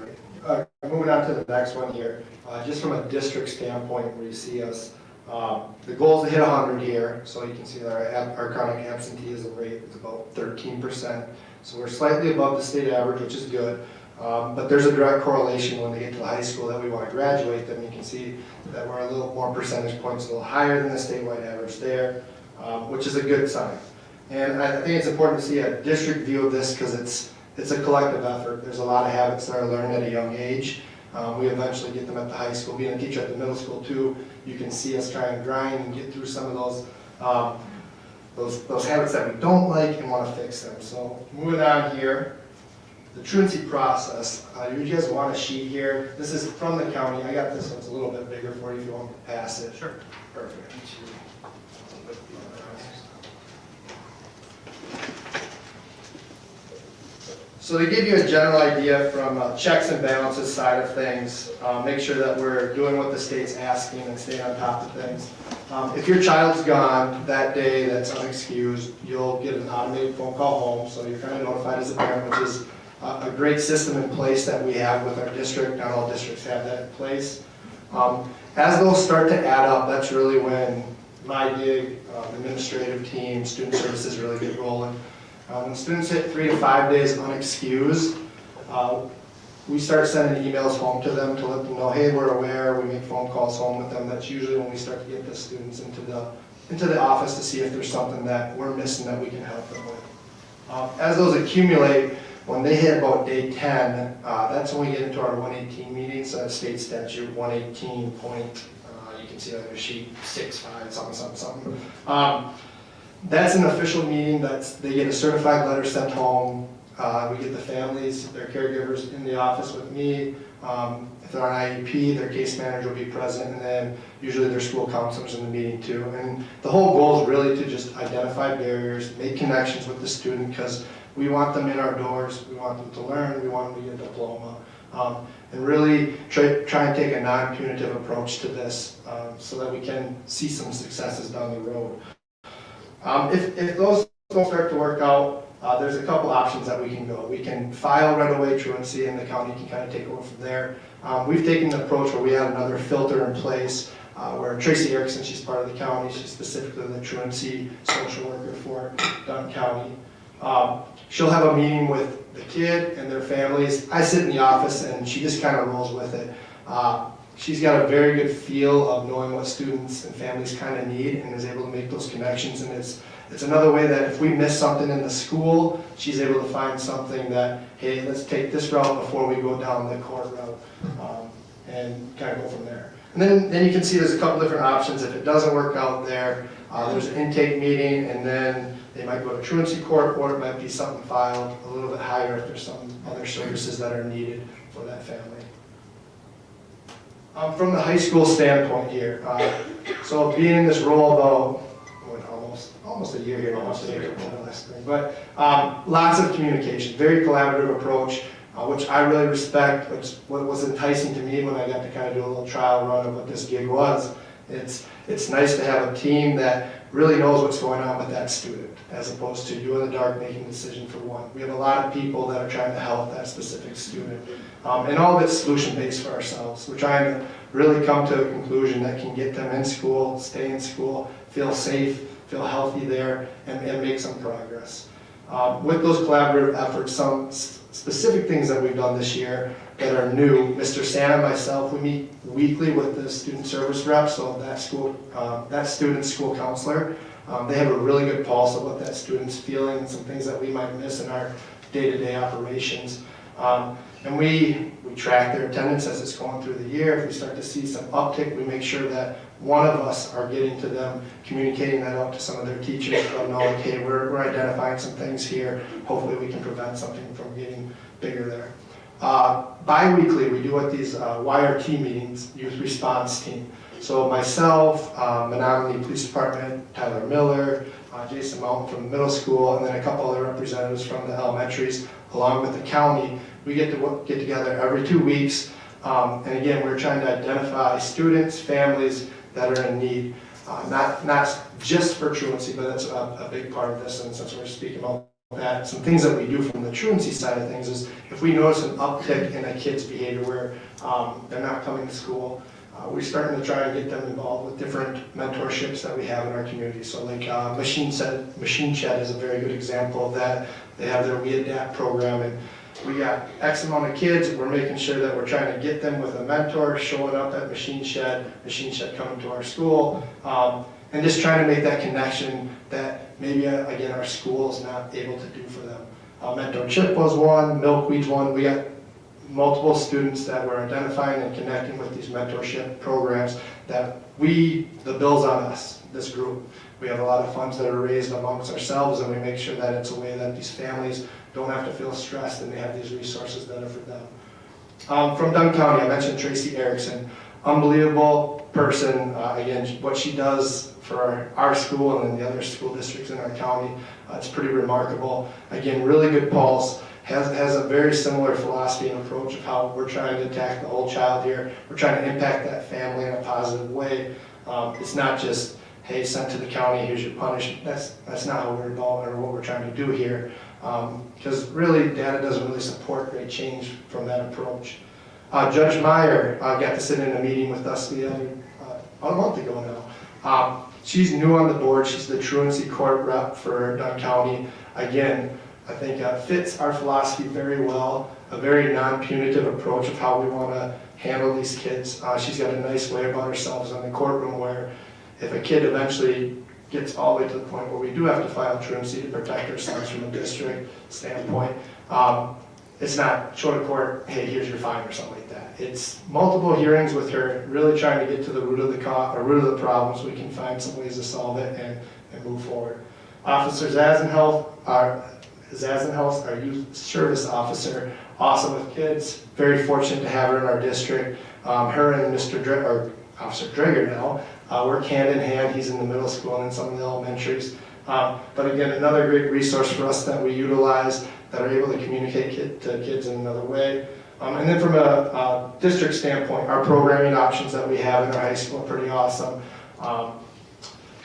right? Moving on to the next one here. Just from a district standpoint, where you see us, the goal is to hit 100 here. So you can see that our chronic absenteeism rate is about 13%. So we're slightly above the state average, which is good. But there's a direct correlation when they get to the high school that we want to graduate them. You can see that we're a little more percentage points, a little higher than the statewide average there, which is a good sign. And I think it's important to see a district view of this because it's a collective effort. There's a lot of habits that are learned at a young age. We eventually get them at the high school. Being a teacher at the middle school too, you can see us try and grind and get through some of those habits that we don't like and want to fix them. So moving on here, the truancy process. You guys want a sheet here. This is from the county. I got this one. It's a little bit bigger for you if you want to pass it. Sure. Perfect. So to give you a general idea from checks and balances side of things, make sure that we're doing what the state's asking and staying on top of things. If your child's gone that day that's unexcused, you'll get an automated phone call home, so you're kind of notified as a parent, which is a great system in place that we have with our district. Not all districts have that in place. As those start to add up, that's really when my gig, administrative team, student services really get rolling. When students hit 3 to 5 days unexcused, we start sending emails home to them to let them know, hey, we're aware. We make phone calls home with them. That's usually when we start to get the students into the office to see if there's something that we're missing that we can help them with. As those accumulate, when they hit about day 10, that's when we get into our 118 meetings, state statute 118 point, you can see on your sheet 6.5, something. That's an official meeting. They get a certified letter sent home. We get the families, their caregivers in the office with me. If they're on IEP, their case manager will be present, and then usually their school counselors in the meeting too. And the whole goal is really to just identify barriers, make connections with the student, because we want them in our doors. We want them to learn. We want them to get a diploma. And really try and take a non-punitive approach to this so that we can see some successes down the road. If those don't start to work out, there's a couple options that we can go. We can file right away truancy, and the county can kind of take over from there. We've taken the approach where we have another filter in place where Tracy Erickson, she's part of the county, she's specifically the truancy social worker for Dunn County. She'll have a meeting with the kid and their families. I sit in the office and she just kind of rolls with it. She's got a very good feel of knowing what students and families kind of need and is able to make those connections. And it's another way that if we miss something in the school, she's able to find something that, hey, let's take this route before we go down the court route, and kind of go from there. And then you can see there's a couple different options. If it doesn't work out there, there's an intake meeting, and then they might go to truancy court, or it might be something filed a little bit higher if there's some other services that are needed for that family. From the high school standpoint here, so being in this role about almost a year here, but lots of communication, very collaborative approach, which I really respect, which what was enticing to me when I got to kind of do a little trial run of what this gig was. It's nice to have a team that really knows what's going on with that student, as opposed to you in the dark making a decision for one. We have a lot of people that are trying to help that specific student. And all of it's solution-based for ourselves. We're trying to really come to a conclusion that can get them in school, stay in school, feel safe, feel healthy there, and make some progress. With those collaborative efforts, some specific things that we've done this year that are new, Mr. Santa and myself, we meet weekly with the student service rep, so that student's school counselor. They have a really good pulse of what that student's feeling and some things that we might miss in our day-to-day operations. And we track their attendance as it's going through the year. If we start to see some uptick, we make sure that one of us are getting to them, communicating that out to some of their teachers, let them know, okay, we're identifying some things here. Hopefully we can prevent something from getting bigger there. Bi-weekly, we do what these YRT meetings, youth response team. So myself, Menomonie Police Department, Tyler Miller, Jason Mountain from the middle school, and then a couple other representatives from the elementaries, along with the county. We get together every 2 weeks, and again, we're trying to identify students, families that are in need. Not just for truancy, but that's a big part of this, and since we're speaking about that, some things that we do from the truancy side of things is if we notice an uptick in a kid's behavior where they're not coming to school, we're starting to try and get them involved with different mentorships that we have in our community. So like Machine Shed is a very good example of that. They have their We Adapt program, and we got X amount of kids. We're making sure that we're trying to get them with a mentor, showing up at Machine Shed coming to our school, and just trying to make that connection that maybe, again, our school is not able to do for them. Mentorship was one, Milkweed's one. We got multiple students that we're identifying and connecting with these mentorship programs that the bill's on us, this group. We have a lot of funds that are raised amongst ourselves, and we make sure that it's a way that these families don't have to feel stressed and they have these resources that are for them. From Dunn County, I mentioned Tracy Erickson, unbelievable person. Again, what she does for our school and then the other school districts in our county, it's pretty remarkable. Again, really good pulse. Has a very similar philosophy and approach of how we're trying to attack the whole child here. We're trying to impact that family in a positive way. It's not just, hey, sent to the county, here's your punishment. That's not how we're involved or what we're trying to do here. Because really, data doesn't really support great change from that approach. Judge Meyer got to sit in a meeting with us about a month ago now. She's new on the board. She's the truancy court rep for Dunn County. Again, I think fits our philosophy very well, a very non-punitive approach of how we want to handle these kids. She's got a nice way about herself in the courtroom where if a kid eventually gets all the way to the point where we do have to file truancy to protect ourselves from a district standpoint, it's not show to court, hey, here's your fine or something like that. It's multiple hearings with her, really trying to get to the root of the problem so we can find some ways to solve it and move forward. Officer Zazenhelf, our youth service officer, awesome with kids. Very fortunate to have her in our district. Her and Officer Dreger now work hand in hand. He's in the middle school and in some of the elementaries. But again, another great resource for us that we utilize that are able to communicate to kids in another way. And then from a district standpoint, our programming options that we have in our high school are pretty awesome.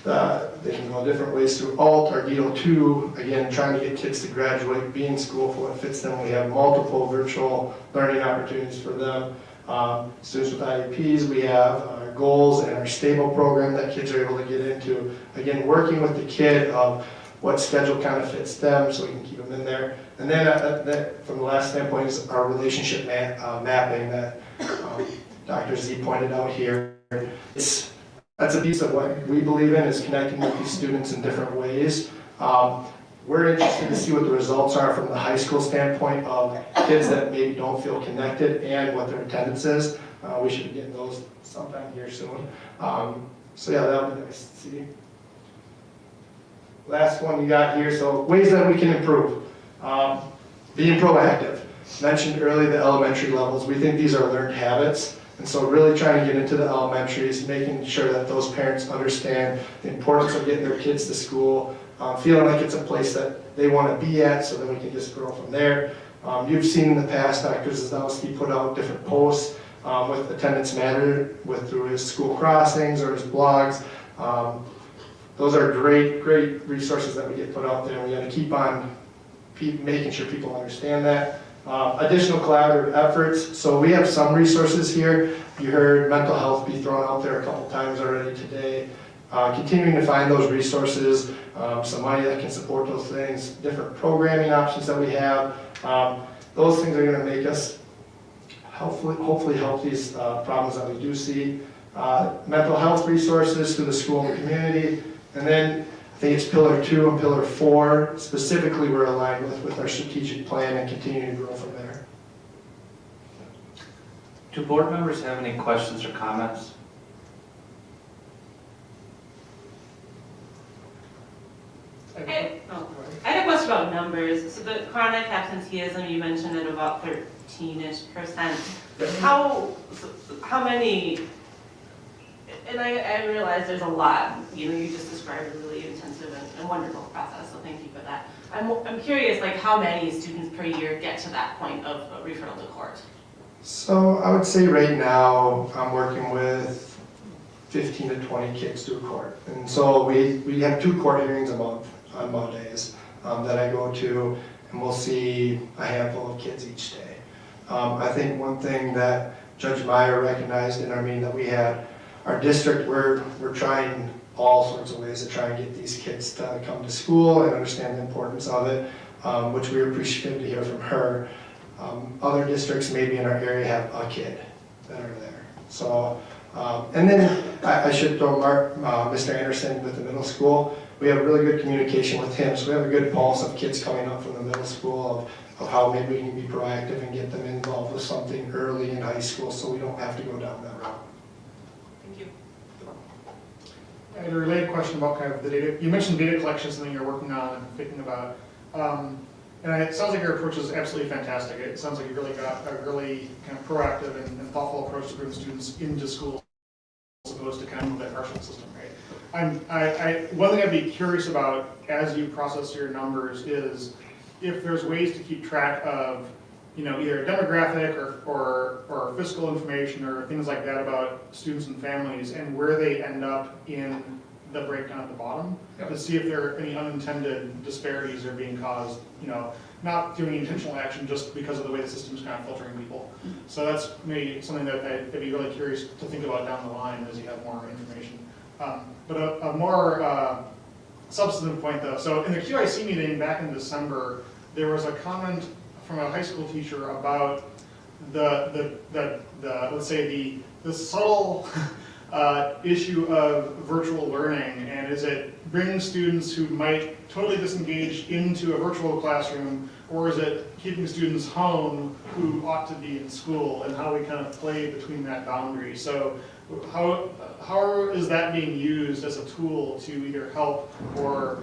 They can go different ways through ALT or GETO 2, again, trying to get kids to graduate, be in school for what fits them. We have multiple virtual learning opportunities for them. Students with IEPs, we have our goals and our stable program that kids are able to get into. Again, working with the kid of what schedule kind of fits them so we can keep them in there. And then from the last standpoint is our relationship mapping that Dr. Z pointed out here. That's a piece of what we believe in, is connecting with these students in different ways. We're interested to see what the results are from the high school standpoint of kids that maybe don't feel connected and what their attendance is. We should be getting those sometime here soon. So yeah, that'll be nice to see. Last one you got here, so ways that we can improve. Being proactive. Mentioned earlier the elementary levels. We think these are learned habits. And so really trying to get into the elementaries, making sure that those parents understand the importance of getting their kids to school, feeling like it's a place that they want to be at so that we can just grow from there. You've seen in the past, Dr. Zazdowski put out different posts with Attendance Matter through his school crossings or his blogs. Those are great resources that we get put out there. We got to keep on making sure people understand that. Additional collaborative efforts. So we have some resources here. You heard mental health be thrown out there a couple times already today. Continuing to find those resources, some money that can support those things, different programming options that we have. Those things are going to make us hopefully help these problems that we do see. Mental health resources through the school and the community. And then I think it's Pillar 2 and Pillar 4, specifically we're aligned with our strategic plan and continue to grow from there. Do board members have any questions or comments? I had a question about numbers. So the chronic absenteeism, you mentioned at about 13-ish%. How many, And I realize there's a lot, you just described a really intensive and wonderful process, so thank you for that. I'm curious, like, how many students per year get to that point of referral to court? So I would say right now, I'm working with 15 to 20 kids to court. And so we have 2 court hearings a month on Mondays that I go to, and we'll see a handful of kids each day. I think one thing that Judge Meyer recognized in our meeting that we had, our district, we're trying all sorts of ways to try and get these kids to come to school and understand the importance of it, which we were appreciative to hear from her. Other districts maybe in our area have a kid that are there. So, and then I should throw Mr. Anderson with the middle school. We have really good communication with him, so we have a good pulse of kids coming up from the middle school of how maybe we can be proactive and get them involved with something early in high school so we don't have to go down that route. Thank you. I had a related question about kind of the data. You mentioned data collection, something you're working on and thinking about. And it sounds like your approach is absolutely fantastic. It sounds like you really got a really kind of proactive and thoughtful approach to bring students into school as opposed to kind of that partial system, right? One thing I'd be curious about as you process your numbers is if there's ways to keep track of, either demographic or fiscal information or things like that about students and families and where they end up in the breakdown at the bottom, to see if there are any unintended disparities are being caused, not doing intentional action just because of the way the system's kind of filtering people. So that's maybe something that I'd be really curious to think about down the line as you have more information. But a more substantive point though, so in the QIC meeting back in December, there was a comment from a high school teacher about the let's say the subtle issue of virtual learning, and is it bringing students who might totally disengage into a virtual classroom, or is it keeping students home who ought to be in school, and how we kind of play between that boundary. So how is that being used as a tool to either help or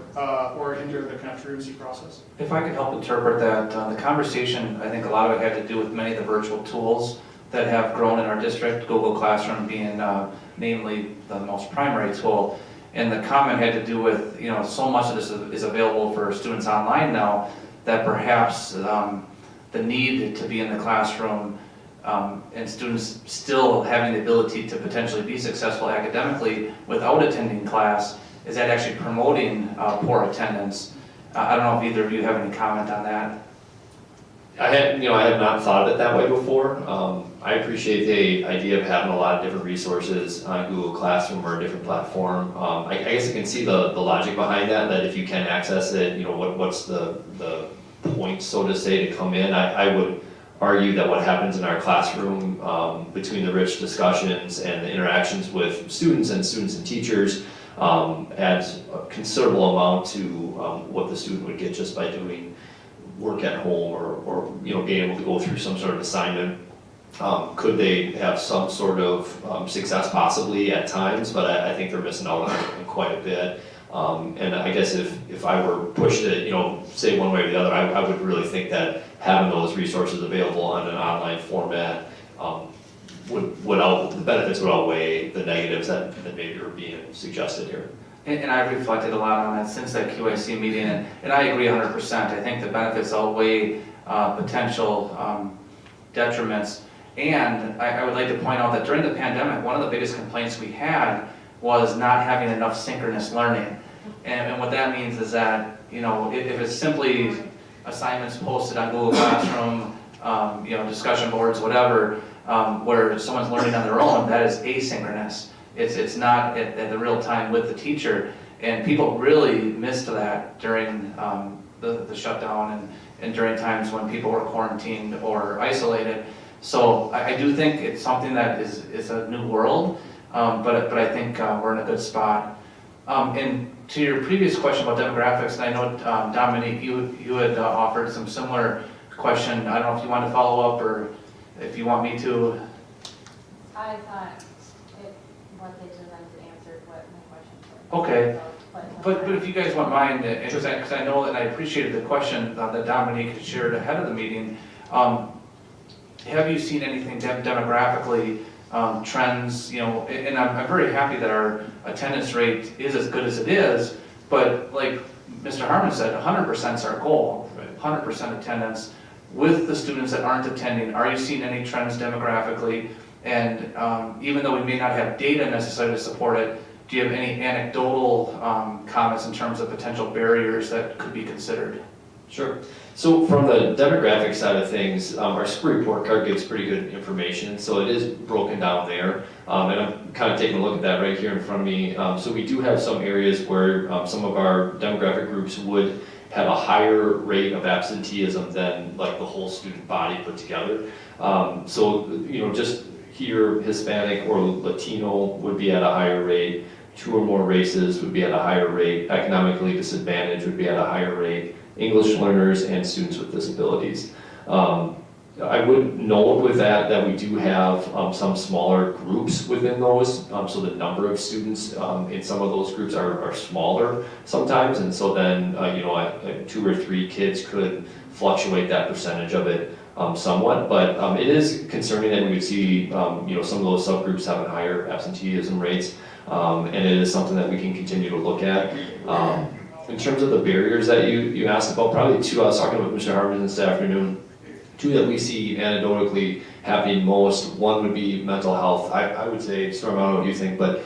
hinder the kind of truancy process? If I could help interpret that, the conversation, I think a lot of it had to do with many of the virtual tools that have grown in our district, Google Classroom being namely the most primary tool. And the comment had to do with, so much of this is available for students online now that perhaps the need to be in the classroom and students still having the ability to potentially be successful academically without attending class, is that actually promoting poor attendance? I don't know if either of you have any comment on that. I had not thought of it that way before. I appreciate the idea of having a lot of different resources on Google Classroom or a different platform. I guess I can see the logic behind that if you can access it, what's the point, so to say, to come in. I would argue that what happens in our classroom between the rich discussions and the interactions with students and teachers adds a considerable amount to what the student would get just by doing work at home or being able to go through some sort of assignment. Could they have some sort of success possibly at times, but I think they're missing out on it quite a bit. And I guess if I were pushed to, say one way or the other, I would really think that having those resources available on an online format the benefits would outweigh the negatives that maybe are being suggested here. And I've reflected a lot on that since that QIC meeting, and I agree 100%. I think the benefits outweigh potential detriments. And I would like to point out that during the pandemic, one of the biggest complaints we had was not having enough synchronous learning. And what that means is that, if it's simply assignments posted on Google Classroom, discussion boards, whatever, where someone's learning on their own, that is asynchronous. It's not at the real time with the teacher, and people really missed that during the shutdown and during times when people were quarantined or isolated. So I do think it's something that is a new world, but I think we're in a good spot. And to your previous question about demographics, and I know Dominique, you had offered some similar question. I don't know if you want to follow up or if you want me to. I thought what they presented answered what my question was. Okay, but if you guys wouldn't mind, because I know that I appreciated the question that Dominique had shared ahead of the meeting. Have you seen anything demographically trends, and I'm very happy that our attendance rate is as good as it is, but like Mr. Harmon said, 100% is our goal, 100% attendance. With the students that aren't attending, are you seeing any trends demographically? And even though we may not have data necessarily to support it, do you have any anecdotal comments in terms of potential barriers that could be considered? Sure. So from the demographic side of things, our school report card gives pretty good information, so it is broken down there. And I'm kind of taking a look at that right here in front of me. So we do have some areas where some of our demographic groups would have a higher rate of absenteeism than like the whole student body put together. So, just here, Hispanic or Latino would be at a higher rate, 2 or more races would be at a higher rate, economically disadvantaged would be at a higher rate, English learners and students with disabilities. I would note with that we do have some smaller groups within those, so the number of students in some of those groups are smaller sometimes, and so then 2 or 3 kids could fluctuate that percentage of it somewhat, but it is concerning that we would see some of those subgroups having higher absenteeism rates, and it is something that we can continue to look at. In terms of the barriers that you asked about, probably 2 I was talking with Mr. Harmon this afternoon, 2 that we see anecdotally happening most. One would be mental health. I would say, Storm, I don't know what you think, but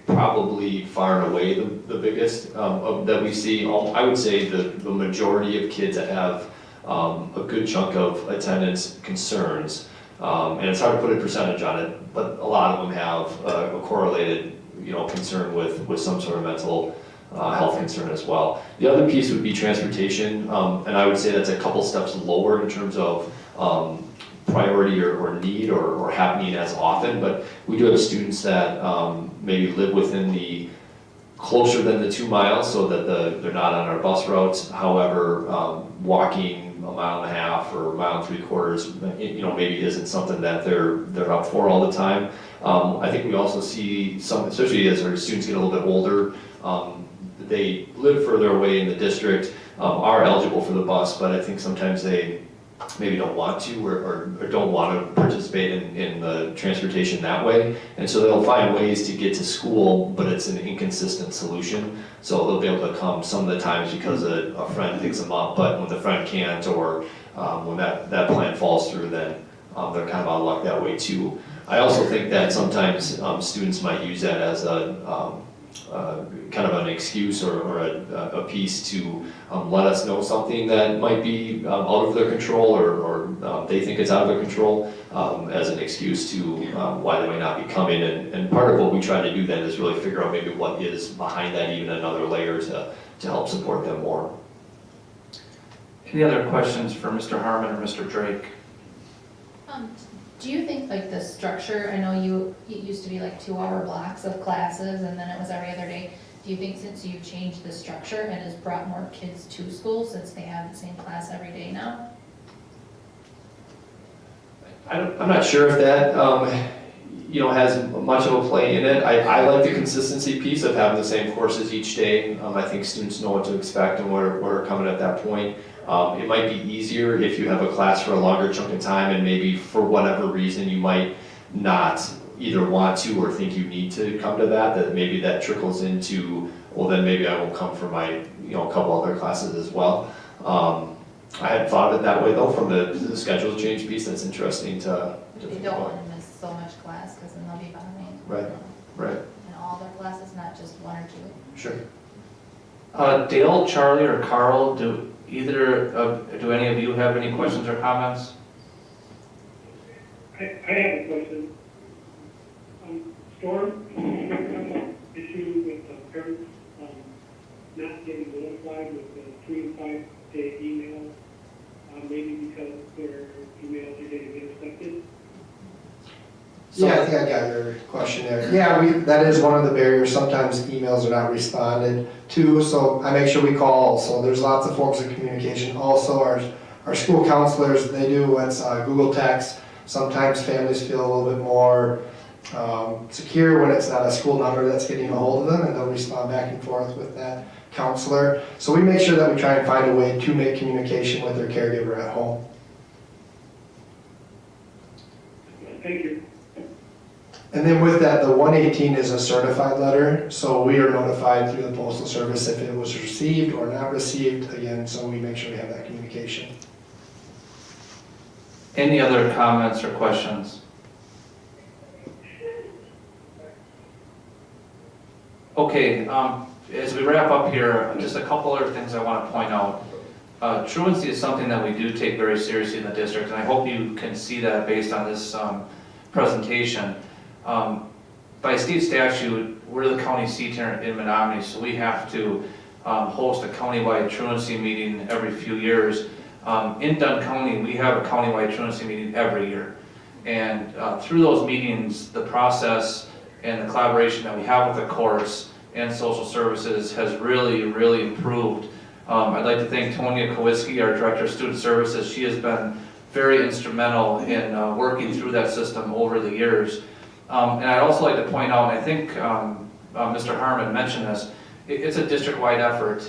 probably far and away the biggest that we see. I would say the majority of kids that have a good chunk of attendance concerns, and it's hard to put a percentage on it, but a lot of them have a correlated concern with some sort of mental health concern as well. The other piece would be transportation, and I would say that's a couple steps lower in terms of priority or need or happening as often, but we do have students that maybe live within the closer than the 2 miles so that they're not on our bus routes. However, walking a mile and a half or a mile and 3/4, maybe isn't something that they're up for all the time. I think we also see some, especially as our students get a little bit older, they live further away in the district, are eligible for the bus, but I think sometimes they maybe don't want to or don't want to participate in the transportation that way. And so they'll find ways to get to school, but it's an inconsistent solution. So they'll be able to come some of the times because a friend picks them up, but when the friend can't or when that plan falls through, then they're kind of out of luck that way too. I also think that sometimes students might use that as a kind of an excuse or a piece to let us know something that might be out of their control or they think it's out of their control as an excuse to why they might not be coming. And part of what we try to do then is really figure out maybe what is behind that, even another layer to help support them more. Any other questions for Mr. Harmon or Mr. Drake? Do you think like the structure, I know it used to be like 2-hour blocks of classes and then it was every other day. Do you think since you've changed the structure, it has brought more kids to school since they have the same class every day now? I'm not sure if that has much of a play in it. I like the consistency piece of having the same courses each day. I think students know what to expect and where coming at that point. It might be easier if you have a class for a longer chunk of time and maybe for whatever reason you might not either want to or think you need to come to that maybe that trickles into, well then maybe I won't come for my a couple other classes as well. I hadn't thought of it that way though from the schedule change piece. That's interesting to They don't want to miss so much class because then they'll be behind. Right. And all their classes, not just 1 or 2. Sure. Dale, Charlie, or Carl, do any of you have any questions or comments? I have a question. Storm, issue with parents not getting notified with the 3 to 5 day email, maybe because their emails are getting intercepted. Yeah, I think I got your question there. Yeah, that is one of the barriers. Sometimes emails are not responded to, so I make sure we call. So there's lots of forms of communication. Also, our school counselors, they do what's Google Text. Sometimes families feel a little bit more secure when it's not a school number that's getting a hold of them, and they'll respond back and forth with that counselor. So we make sure that we try and find a way to make communication with their caregiver at home. Thank you. And then with that, the 118 is a certified letter, so we are notified through the Postal Service if it was received or not received, again, so we make sure we have that communication. Any other comments or questions? Okay, as we wrap up here, just a couple other things I want to point out. Truancy is something that we do take very seriously in the district, and I hope you can see that based on this presentation. By state statute, we're the county seat here in Menomonie, so we have to host a countywide truancy meeting every few years. In Dunn County, we have a countywide truancy meeting every year. And through those meetings, the process and the collaboration that we have with the courts and social services has really, really improved. I'd like to thank Tonya Kowitsky, our Director of Student Services. She has been very instrumental in working through that system over the years. And I'd also like to point out, and I think Mr. Harmon mentioned this, it's a district-wide effort.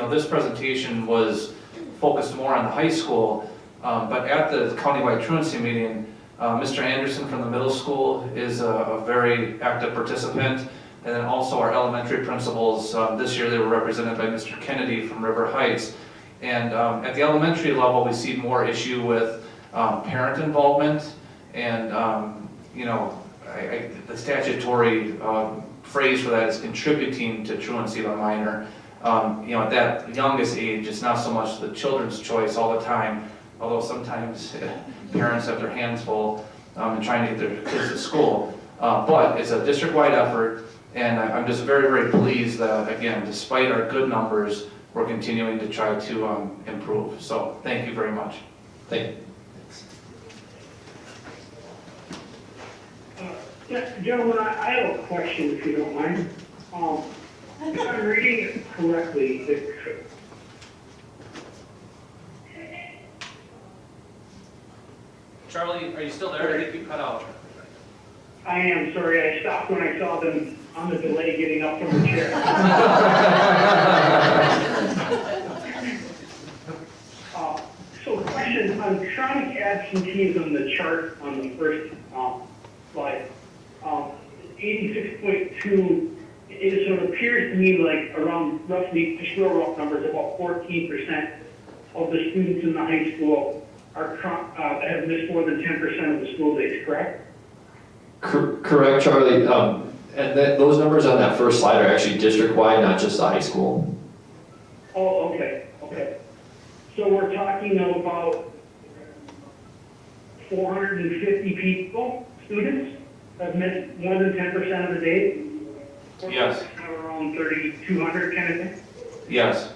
This presentation was focused more on the high school, but at the countywide truancy meeting, Mr. Anderson from the middle school is a very active participant, and then also our elementary principals. This year they were represented by Mr. Kennedy from River Heights. And at the elementary level, we see more issue with parent involvement, and the statutory phrase for that is contributing to truancy of a minor. At that youngest age, it's not so much the children's choice all the time, although sometimes parents have their hands full in trying to get their kids to school. But it's a district-wide effort, and I'm just very, very pleased that, again, despite our good numbers, we're continuing to try to improve. So thank you very much. Thank you. Gentlemen, I have a question, if you don't mind. If I'm reading it correctly, Charlie, are you still there? Or did you cut out? I am sorry, I stopped when I saw them on the delay getting up from the chair. So question, on chronic absenteeism, the chart on the first slide, 86.2, it appears to me like around roughly, just real rough numbers, about 14% of the students in the high school are have missed more than 10% of the school days, correct? Correct, Charlie. And those numbers on that first slide are actually district-wide, not just the high school. Oh, okay. So we're talking about 450 people, students, have missed more than 10% of the day? Yes. Around 3,200 kind of thing? Yes.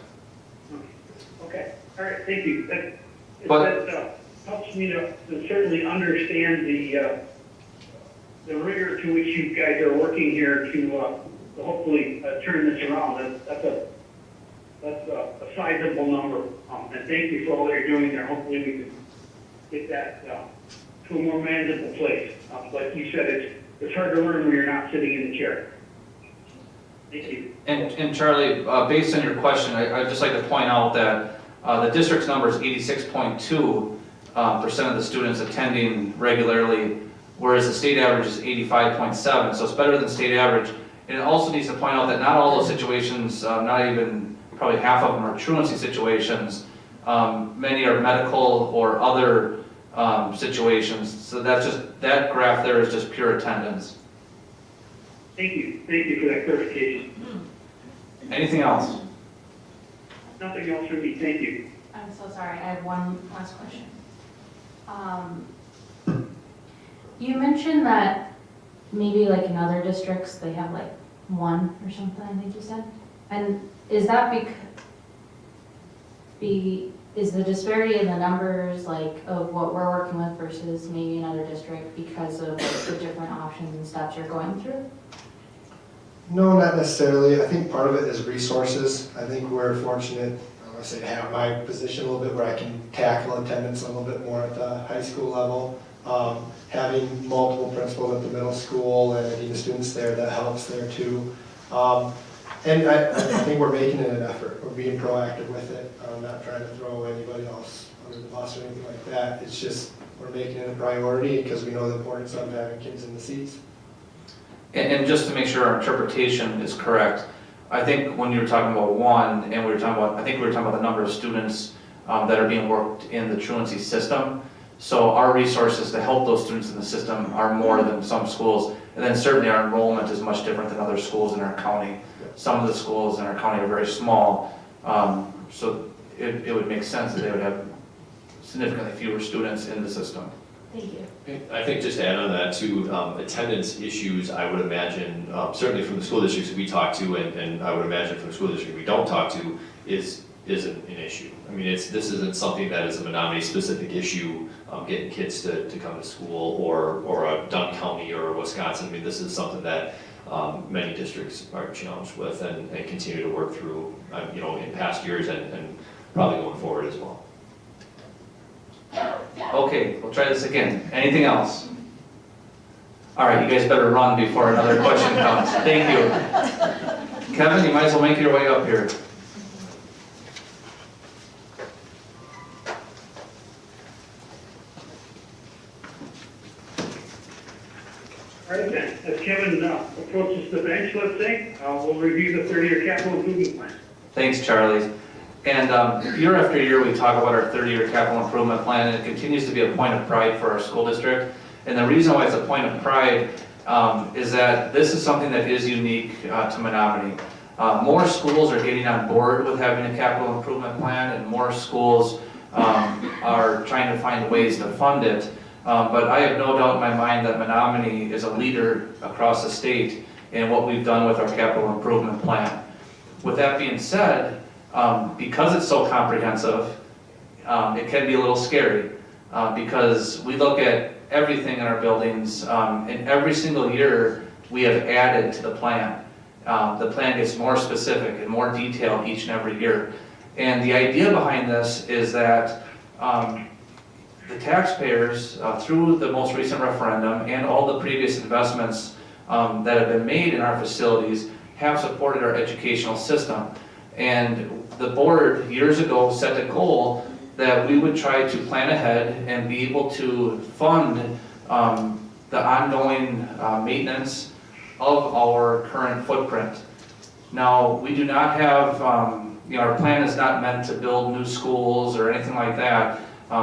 Okay, all right, thank you. That helps me to certainly understand the rigor to which you guys are working here to hopefully turn this around. That's a sizable number. And thank you for all that you're doing there. Hopefully we can get that to a more manageable place. Like you said, it's hard to learn when you're not sitting in the chair. Thank you. And Charlie, based on your question, I'd just like to point out that the district's number is 86.2% of the students attending regularly, whereas the state average is 85.7%, so it's better than state average. And it also needs to point out that not all those situations, not even probably half of them are truancy situations. Many are medical or other situations. So that graph there is just pure attendance. Thank you for that clarification. Anything else? Nothing else from me, thank you. I'm so sorry, I have one last question. You mentioned that maybe like in other districts, they have like one or something, I think you said? And is that is the disparity in the numbers like of what we're working with versus maybe another district because of like, the different options and steps you're going through? No, not necessarily. I think part of it is resources. I think we're fortunate, I want to say, to have my position a little bit where I can tackle attendance a little bit more at the high school level. Having multiple principals at the middle school and the students there, that helps there too. And I think we're making it an effort. We're being proactive with it. I'm not trying to throw anybody else under the bus or anything like that. It's just we're making it a priority because we know the importance of having kids in the seats. And just to make sure our interpretation is correct, I think when you were talking about one, and we were talking about, I think we were talking about the number of students that are being worked in the truancy system. So our resources to help those students in the system are more than some schools. And then certainly our enrollment is much different than other schools in our county. Some of the schools in our county are very small, so it would make sense that they would have significantly fewer students in the system. Thank you. I think just to add on that too, attendance issues, I would imagine, certainly from the school districts we talk to, and I would imagine from the school district we don't talk to, isn't an issue. I mean, this isn't something that is a Menomonie specific issue, getting kids to come to school, or a Dunn County or Wisconsin. I mean, this is something that many districts are challenged with and continue to work through, in past years and probably going forward as well. Okay, we'll try this again. Anything else? All right, you guys better run before another question comes. Thank you. Kevin, you might as well make your way up here. All right, then, as Kevin approaches the bench, let's say, we'll review the 30-year capital improvement plan. Thanks, Charlie. And year after year, we talk about our 30-year capital improvement plan, and it continues to be a point of pride for our school district. And the reason why it's a point of pride is that this is something that is unique to Menomonie. More schools are getting on board with having a capital improvement plan, and more schools are trying to find ways to fund it. But I have no doubt in my mind that Menomonie is a leader across the state in what we've done with our capital improvement plan. With that being said, because it's so comprehensive, it can be a little scary because we look at everything in our buildings, and every single year we have added to the plan. The plan gets more specific and more detailed each and every year. And the idea behind this is that the taxpayers, through the most recent referendum and all the previous investments that have been made in our facilities, have supported our educational system. And the board years ago set a goal that we would try to plan ahead and be able to fund the ongoing maintenance of our current footprint. Now, we do not have, our plan is not meant to build new schools or anything like that.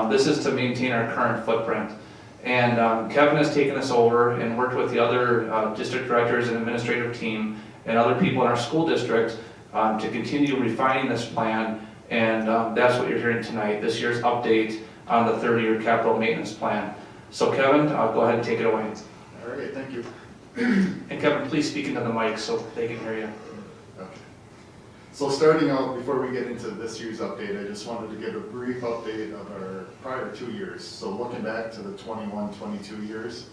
This is to maintain our current footprint. And Kevin has taken this over and worked with the other district directors and administrative team and other people in our school district to continue refining this plan. And that's what you're hearing tonight, this year's update on the 30-year capital maintenance plan. So Kevin, go ahead and take it away. All right, thank you. And Kevin, please speak into the mic so they can hear you. Okay. So starting out, before we get into this year's update, I just wanted to give a brief update of our prior 2 years. So looking back to the 21-22 years,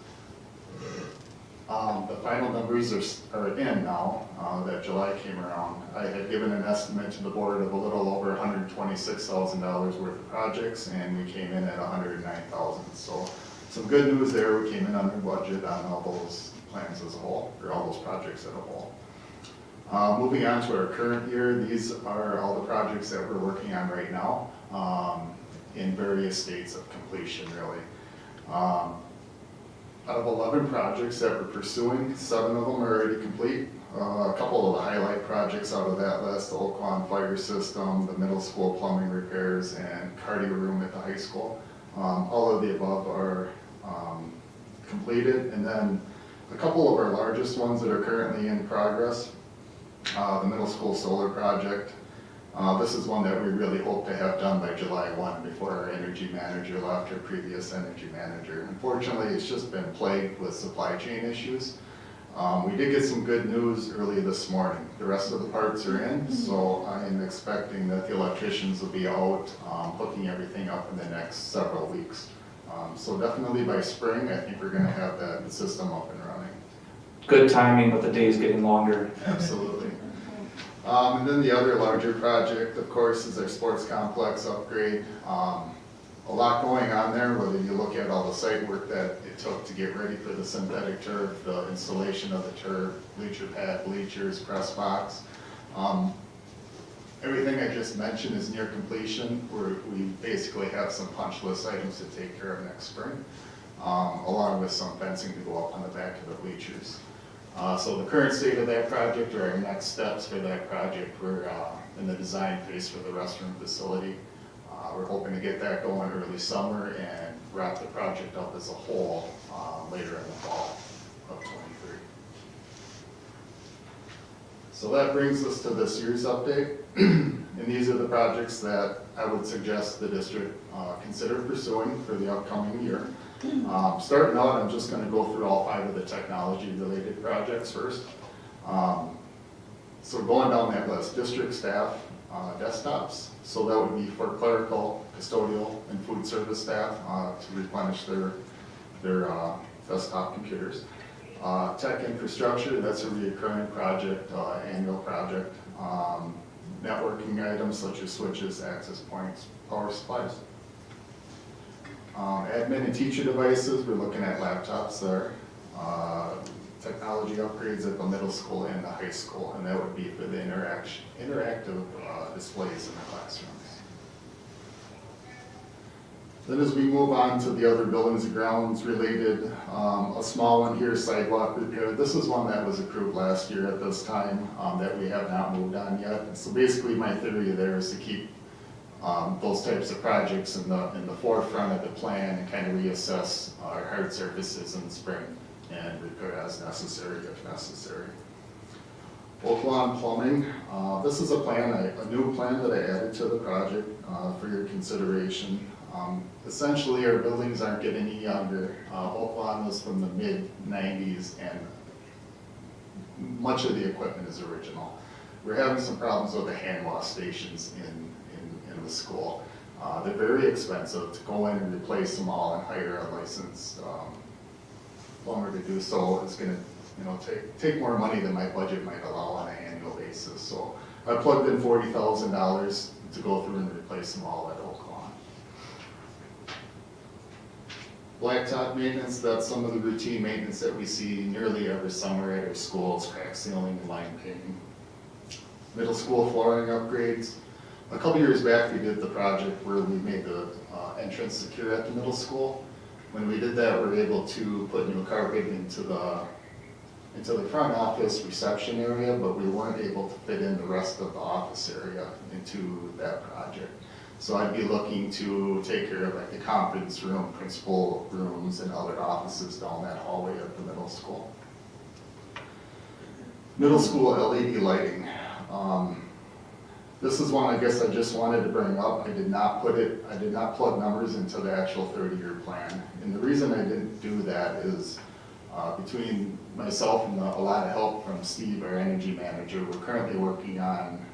the final numbers are in now, that July came around. I had given an estimate to the board of a little over $126,000 worth of projects, and we came in at $109,000. So some good news there, we came in under budget on all those plans as a whole, or all those projects as a whole. Moving on to our current year, these are all the projects that we're working on right now, in various states of completion, really. Out of 11 projects that we're pursuing, 7 of them are already complete. A couple of the highlight projects out of that list, the Oakland fire system, the middle school plumbing repairs, and cardio room at the high school. All of the above are completed. And then a couple of our largest ones that are currently in progress, the middle school solar project. This is one that we really hope to have done by July 1 before our energy manager left, our previous energy manager. Unfortunately, it's just been plagued with supply chain issues. We did get some good news early this morning. The rest of the parts are in, so I am expecting that the electricians will be out hooking everything up in the next several weeks. So definitely by spring, I think we're going to have the system up and running. Good timing with the days getting longer. Absolutely. And then the other larger project, of course, is our sports complex upgrade. A lot going on there, whether you look at all the site work that it took to get ready for the synthetic turf, the installation of the turf, bleacher pad, bleachers, press box. Everything I just mentioned is near completion. We basically have some punch list items to take care of next spring, along with some fencing to go up on the back of the bleachers. So the current state of that project, or our next steps for that project, we're in the design phase for the restroom facility. We're hoping to get that going early summer and wrap the project up as a whole later in the fall of '23. So that brings us to this year's update. And these are the projects that I would suggest the district consider pursuing for the upcoming year. Starting out, I'm just going to go through all 5 of the technology-related projects first. So going down that list, district staff desktops. So that would be for clerical, custodial, and food service staff to replenish their desktop computers. Tech infrastructure, that's a recurring project, annual project. Networking items such as switches, access points, power supplies. Admin and teacher devices, we're looking at laptops there. Technology upgrades at the middle school and the high school, and that would be for the interactive displays in the classrooms. Then as we move on to the other buildings and grounds related, a small one here, sidewalk repair. This is one that was approved last year at this time that we have not moved on yet. And so basically my theory there is to keep those types of projects in the forefront of the plan and kind of reassess our hard surfaces in the spring and repair as necessary if necessary. Oak Lawn Plumbing, this is a new plan that I added to the project for your consideration. Essentially, our buildings aren't getting any younger. Oak Lawn was from the mid-90s, and much of the equipment is original. We're having some problems with the hand wash stations in the school. They're very expensive. To go in and replace them all and hire a licensed plumber to do so is going to take more money than my budget might allow on an annual basis. So I plugged in $40,000 to go through and replace them all at Oak Lawn. Blacktop maintenance, that's some of the routine maintenance that we see nearly every summer at our schools, crack sealing and line painting. Middle school flooring upgrades. A couple years back we did the project where we made the entrance secure at the middle school. When we did that, we were able to put new carpet into the front office reception area, but we weren't able to fit in the rest of the office area into that project. So I'd be looking to take care of like the conference room, principal rooms, and other offices down that hallway at the middle school. Middle school LED lighting. This is one I guess I just wanted to bring up. I did not plug numbers into the actual 30-year plan. And the reason I didn't do that is between myself and a lot of help from Steve, our energy manager, we're currently working on,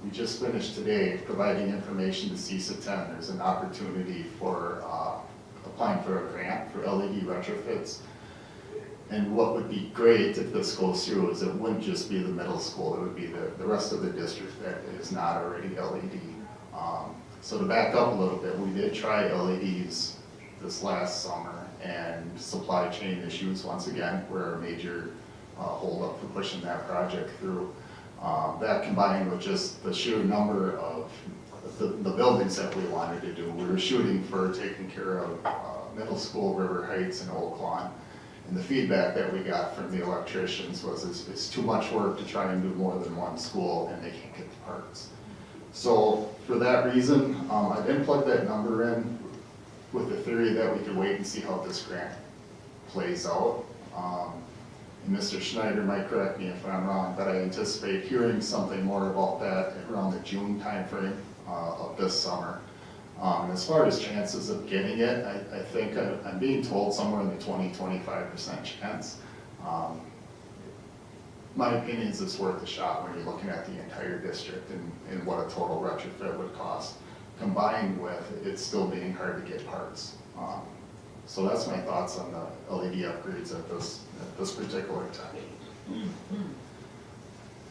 we just finished today providing information to CISA 10. There's an opportunity for applying for a grant for LED retrofits. And what would be great if this goes through is it wouldn't just be the middle school, it would be the rest of the district that is not already LED. So to back up a little bit, we did try LEDs this last summer, and supply chain issues once again were a major holdup for pushing that project through. That combined with just the sheer number of the buildings that we wanted to do. We were shooting for taking care of middle school, River Heights, and Oak Lawn. And the feedback that we got from the electricians was it's too much work to try and do more than one school, and they can't get the parts. So for that reason, I didn't plug that number in with the theory that we could wait and see how this grant plays out. And Mr. Schneider might correct me if I'm wrong, but I anticipate hearing something more about that around the June timeframe of this summer. And as far as chances of getting it, I think I'm being told somewhere in the 20-25% chance. My opinion is it's worth a shot when you're looking at the entire district and what a total retrofit would cost, combined with it still being hard to get parts. So that's my thoughts on the LED upgrades at this particular time.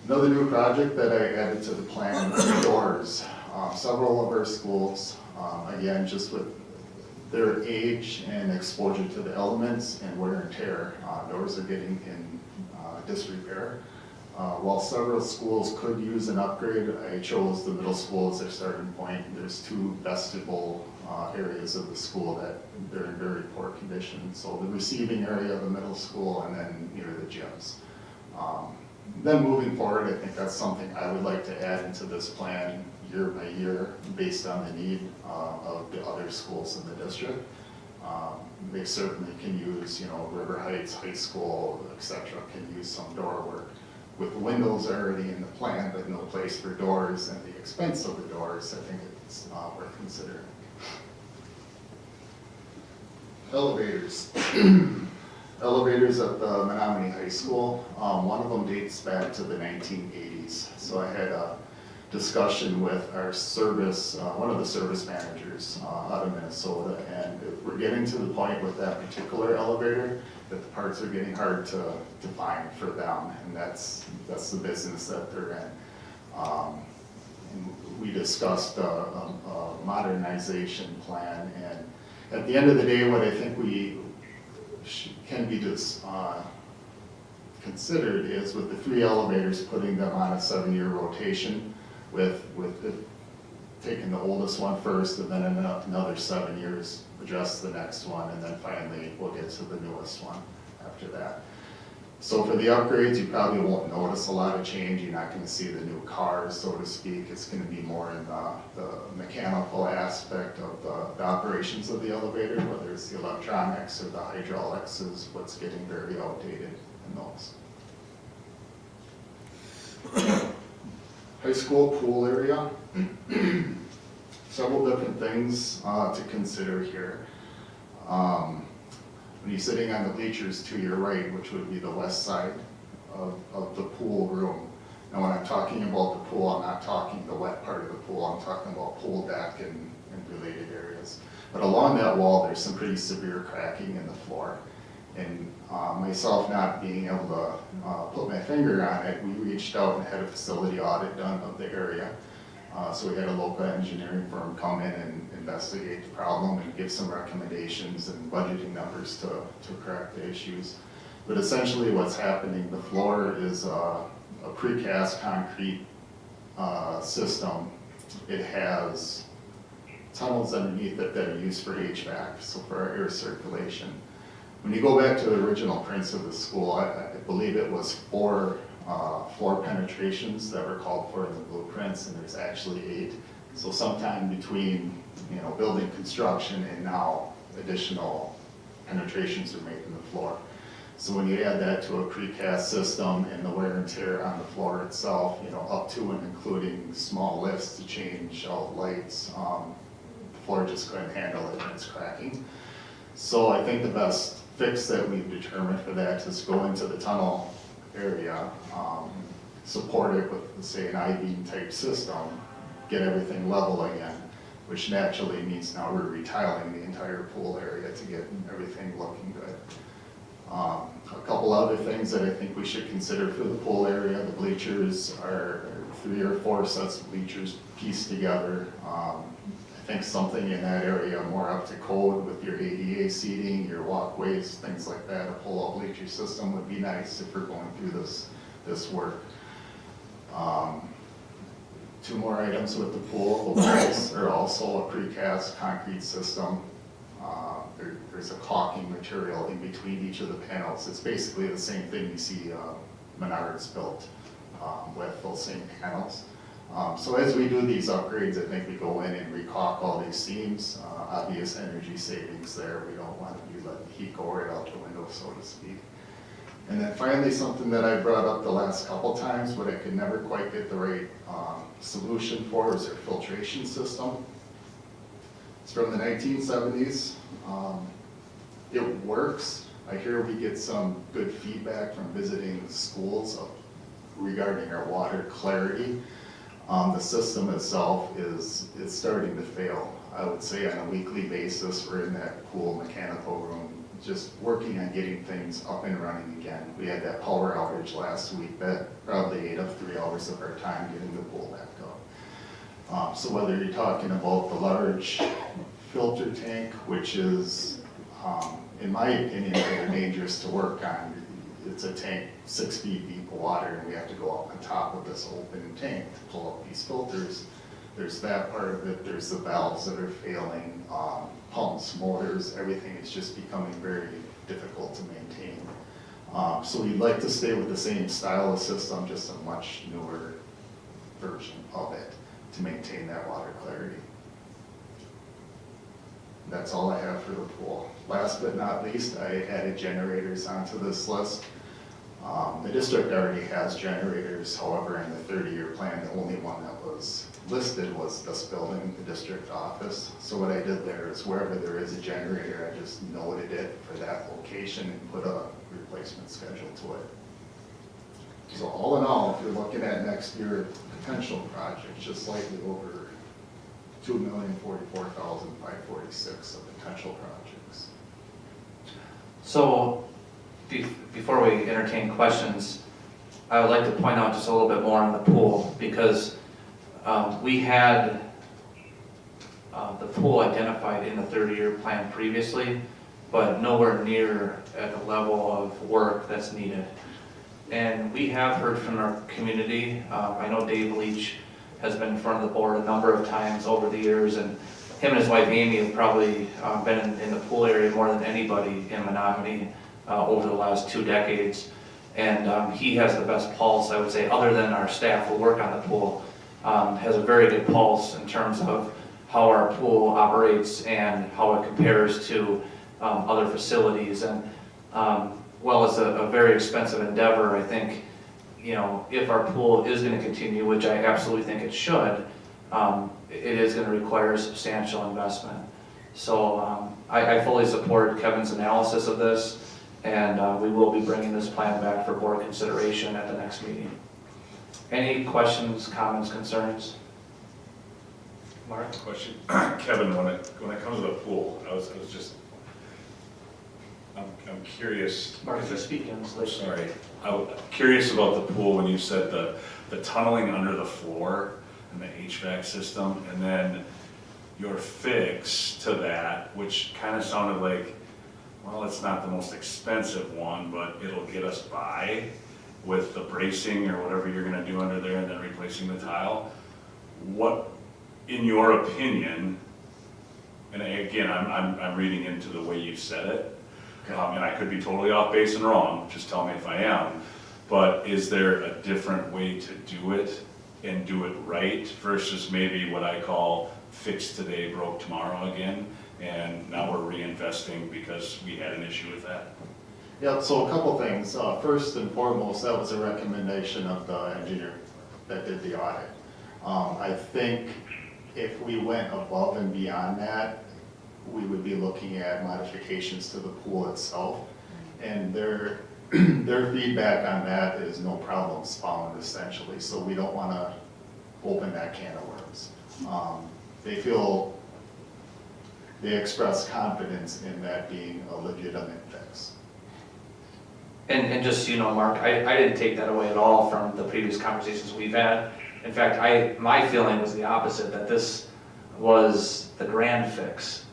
Another new project that I added to the plan is doors. Several of our schools, again, just with their age and exposure to the elements and wear and tear, doors are getting in disrepair. While several schools could use an upgrade, I chose the middle school as their starting point. There's two vestibule areas of the school that they're in very poor condition. So the receiving area of the middle school and then near the gyms. Then moving forward, I think that's something I would like to add into this plan year by year based on the need of the other schools in the district. They certainly can use, River Heights High School, et cetera, can use some door work. With windows already in the plan, but no place for doors and the expense of the doors, I think it's worth considering. Elevators. Elevators at the Menomonie High School. One of them dates back to the 1980s. So I had a discussion with our service, one of the service managers out of Minnesota, and we're getting to the point with that particular elevator that the parts are getting hard to find for them, and that's the business that they're in. And we discussed a modernization plan, and at the end of the day, what I think we can be considered is with the 3 elevators, putting them on a 7-year rotation, with taking the oldest one first and then another 7 years, adjust the next one, and then finally we'll get to the newest one after that. So for the upgrades, you probably won't notice a lot of change. You're not going to see the new cars, so to speak. It's going to be more in the mechanical aspect of the operations of the elevator, whether it's the electronics or the hydraulics is what's getting very outdated in those. High school pool area. Several different things to consider here. When you're sitting on the bleachers to your right, which would be the west side of the pool room. Now when I'm talking about the pool, I'm not talking the wet part of the pool, I'm talking about pool deck and related areas. But along that wall, there's some pretty severe cracking in the floor. And myself not being able to put my finger on it, we reached out and had a facility audit done of the area. So we had a local engineering firm come in and investigate the problem and give some recommendations and budgeting numbers to correct the issues. But essentially what's happening, the floor is a precast concrete system. It has tunnels underneath it that are used for HVAC, so for our air circulation. When you go back to the original prints of the school, I believe it was 4 floor penetrations that were called for in the blueprints, and there's actually 8. So sometime between building construction and now additional penetrations are made in the floor. So when you add that to a precast system and the wear and tear on the floor itself, up to and including small lifts to change out lights, the floor just couldn't handle it and it's cracking. So I think the best fix that we've determined for that is go into the tunnel area, support it with, say, an I-beam type system, get everything level again, which naturally means now we're retiling the entire pool area to get everything looking good. A couple other things that I think we should consider for the pool area, the bleachers are 3 or 4 sets of bleachers pieced together. I think something in that area more up to code with your ADA seating, your walkways, things like that. A pull-out bleacher system would be nice if we're going through this work. 2 more items with the pool. The walls are also a precast concrete system. There's a caulking material in between each of the panels. It's basically the same thing you see Menards built with those same panels. So as we do these upgrades, I think we go in and recaulk all these seams. Obvious energy savings there. We don't want to be letting heat go right out the window, so to speak. And then finally, something that I brought up the last couple times, but I could never quite get the right solution for, is their filtration system. It's from the 1970s. It works. I hear we get some good feedback from visiting the schools regarding our water clarity. The system itself is starting to fail. I would say on a weekly basis, we're in that pool mechanical room, just working on getting things up and running again. We had that power outage last week that probably ate up 3 hours of our time getting the pool back up. So whether you're talking about the large filter tank, which is, in my opinion, very dangerous to work on. it's a tank 6 feet deep of water, and we have to go up on top of this open tank to pull up these filters. There's that part of it, there's the valves that are failing, pumps, motors, everything is just becoming very difficult to maintain. So we'd like to stay with the same style of system, just a much newer version of it to maintain that water clarity. That's all I have for the pool. Last but not least, I added generators onto this list. The district already has generators, however, in the 30-year plan, the only one that was listed was this building, the district office. So what I did there is wherever there is a generator, I just noted it for that location and put a replacement schedule to it. So all in all, if you're looking at next year potential projects, just slightly over $2,044,546 of potential projects. So before we entertain questions, I would like to point out just a little bit more on the pool, because we had the pool identified in the 30-year plan previously, but nowhere near at the level of work that's needed. And we have heard from our community. I know Dave Leach has been in front of the board a number of times over the years, and him and his wife Amy have probably been in the pool area more than anybody in Menomonie over the last 2 decades. And he has the best pulse, I would say, other than our staff who work on the pool, has a very good pulse in terms of how our pool operates and how it compares to other facilities. And well, it's a very expensive endeavor. I think, you know, if our pool is going to continue, which I absolutely think it should, it is going to require a substantial investment. So I fully support Kevin's analysis of this, and we will be bringing this plan back for board consideration at the next meeting. Any questions, comments, concerns? Mark? Question, Kevin, when it comes to the pool, I'm curious. Mark, if you speak in, sorry. I'm curious about the pool when you said the tunneling under the floor and the HVAC system, and then your fix to that, which kind of sounded like, well, it's not the most expensive one, but it'll get us by with the bracing or whatever you're going to do under there and then replacing the tile. What, in your opinion, and again, I'm reading into the way you said it, and I could be totally off base and wrong, just tell me if I am, but is there a different way to do it and do it right versus maybe what I call fix today, broke tomorrow again, and now we're reinvesting because we had an issue with that? Yeah, so a couple things. First and foremost, that was a recommendation of the engineer that did the audit. I think if we went above and beyond that, we would be looking at modifications to the pool itself. And their feedback on that is no problems found, essentially. So we don't want to open that can of worms. They express confidence in that being a legitimate fix. And just so you know, Mark, I didn't take that away at all from the previous conversations we've had. In fact, my feeling was the opposite, that this was the grand fix,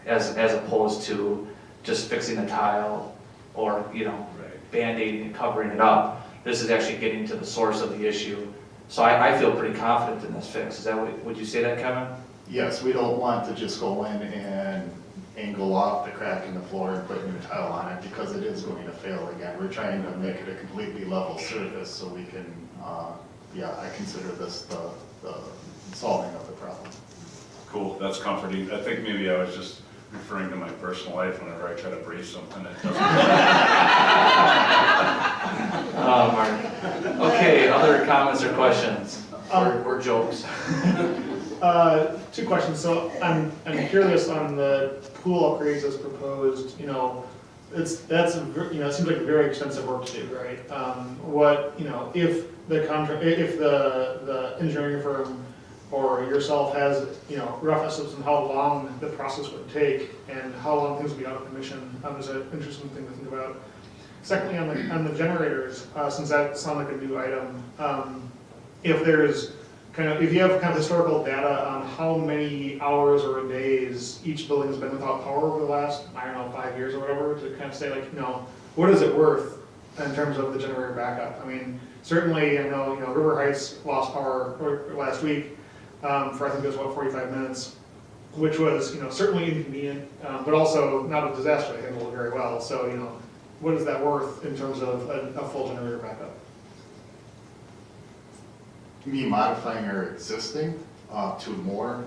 as opposed to just fixing the tile or, you know, band-aiding and covering it up. This is actually getting to the source of the issue. So I feel pretty confident in this fix. Is that would you say that, Kevin? Yes, we don't want to just go in and angle off the crack in the floor and put new tile on it, because it is going to fail again. We're trying to make it a completely level surface so we can, I consider this the solving of the problem. Cool, that's comforting. I think maybe I was just referring to my personal life whenever I try to brace something that doesn't. Oh, Mark. Okay, other comments or questions? Or jokes? 2 questions. So I'm curious on the pool upgrades as proposed. You know, it seems like very expensive work to do, right? If the engineering firm or yourself has rough estimates on how long the process would take and how long things would be out of commission, is an interesting thing to think about. Secondly, on the generators, since that sounds like a new item, if you have kind of historical data on how many hours or days each building has been without power over the last, 5 years or whatever, to kind of say like, what is it worth in terms of the generator backup? I mean, certainly, I know, River Heights lost power last week, for I think it was, 45 minutes, which was, certainly inconvenient, but also not a disaster. They handled it very well. So, what is that worth in terms of a full generator backup? Me modifying our existing to more,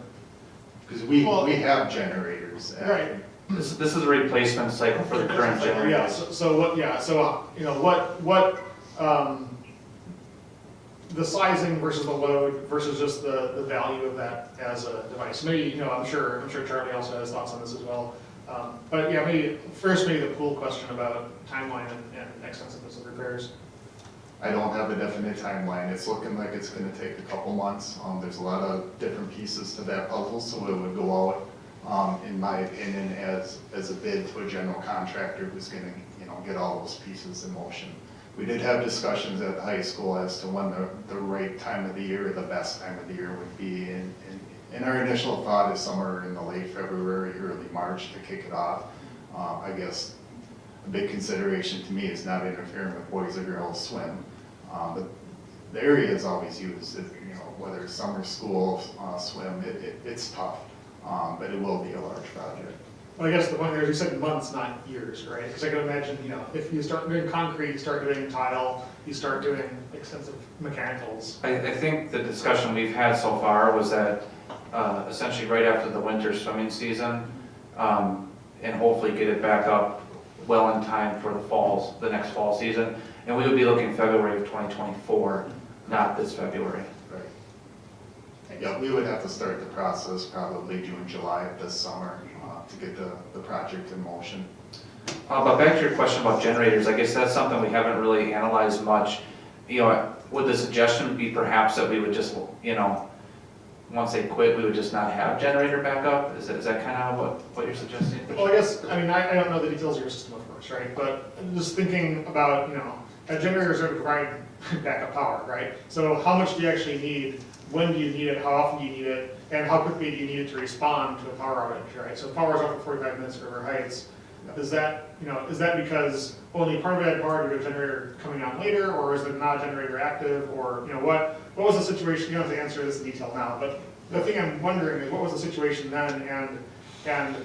because we have generators. Right. This is a replacement cycle for the current generator. Yeah, what the sizing versus the load versus just the value of that as a device. Maybe, I'm sure Charlie also has thoughts on this as well. But yeah, maybe the pool question about timeline and extensiveness of repairs. I don't have a definite timeline. It's looking like it's going to take a couple months. There's a lot of different pieces to that puzzle, so it would go out, in my opinion, as a bid to a general contractor who's going to, get all those pieces in motion. We did have discussions at the high school as to when the right time of the year, or the best time of the year would be. And our initial thought is somewhere in the late February, early March to kick it off. I guess a big consideration to me is not interfering with boys or girls swim. But the area is always used, whether it's summer school, swim, it's tough, but it will be a large project. Well, I guess the point there is you said months, not years, right? Because I can imagine, if you start doing concrete, you start doing tile, you start doing extensive mechanicals. I think the discussion we've had so far was that essentially right after the winter swimming season, and hopefully get it back up well in time for the next fall season. And we would be looking February of 2024, not this February. Right. Yeah, we would have to start the process probably June, July of this summer to get the project in motion. But back to your question about generators, I guess that's something we haven't really analyzed much. Would the suggestion be perhaps that we would just, once they quit, we would just not have generator backup? Is that kind of what you're suggesting? Well, I don't know the details of your system, of course, right? But just thinking about, generators are to provide backup power, right? So how much do you actually need? When do you need it? How often do you need it? And how quickly do you need it to respond to a power outage, right? So power is off for 45 minutes at River Heights. Is that because only part of it had power due to a generator coming on later, or is it not a generator active, or what was the situation? You don't have to answer this in detail now, but the thing I'm wondering is what was the situation then, and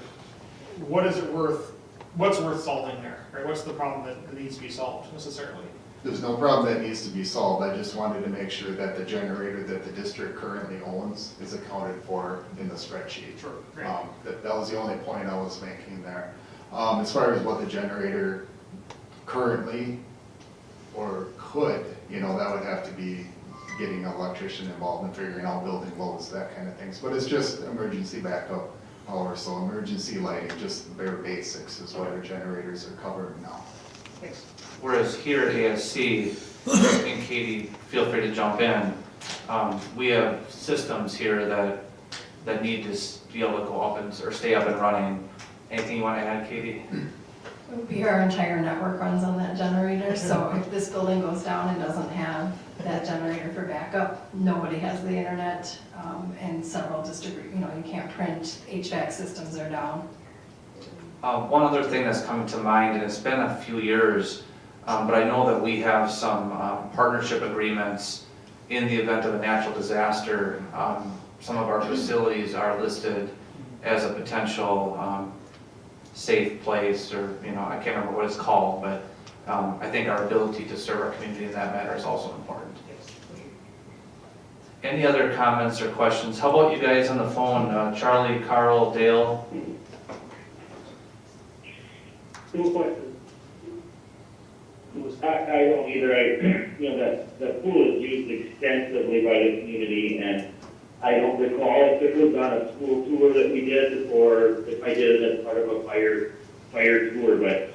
what is it worth? What's worth solving there, right? What's the problem that needs to be solved necessarily? There's no problem that needs to be solved. I just wanted to make sure that the generator that the district currently owns is accounted for in the spreadsheet. Sure. Great. That was the only point I was making there. As far as what the generator currently or could, that would have to be getting an electrician involved and figuring out building loads, that kind of things. But it's just emergency backup power, so emergency lighting, just the bare basics is what our generators are covering now. Thanks. Whereas here at ASC, and Katie, feel free to jump in, we have systems here that need to be able to go up or stay up and running. Anything you want to add, Katie? Our entire network runs on that generator, so if this building goes down and doesn't have that generator for backup, nobody has the internet, and several you can't print, HVAC systems are down. One other thing that's coming to mind, and it's been a few years, but I know that we have some partnership agreements in the event of a natural disaster. Some of our facilities are listed as a potential safe place, or I can't remember what it's called, but I think our ability to serve our community in that matter is also important. Any other comments or questions? How about you guys on the phone? Charlie, Carl, Dale? Two questions. I don't either. The pool is used extensively by the community, and I don't recall if it was on a school tour that we did, or if I did it as part of a fire tour, but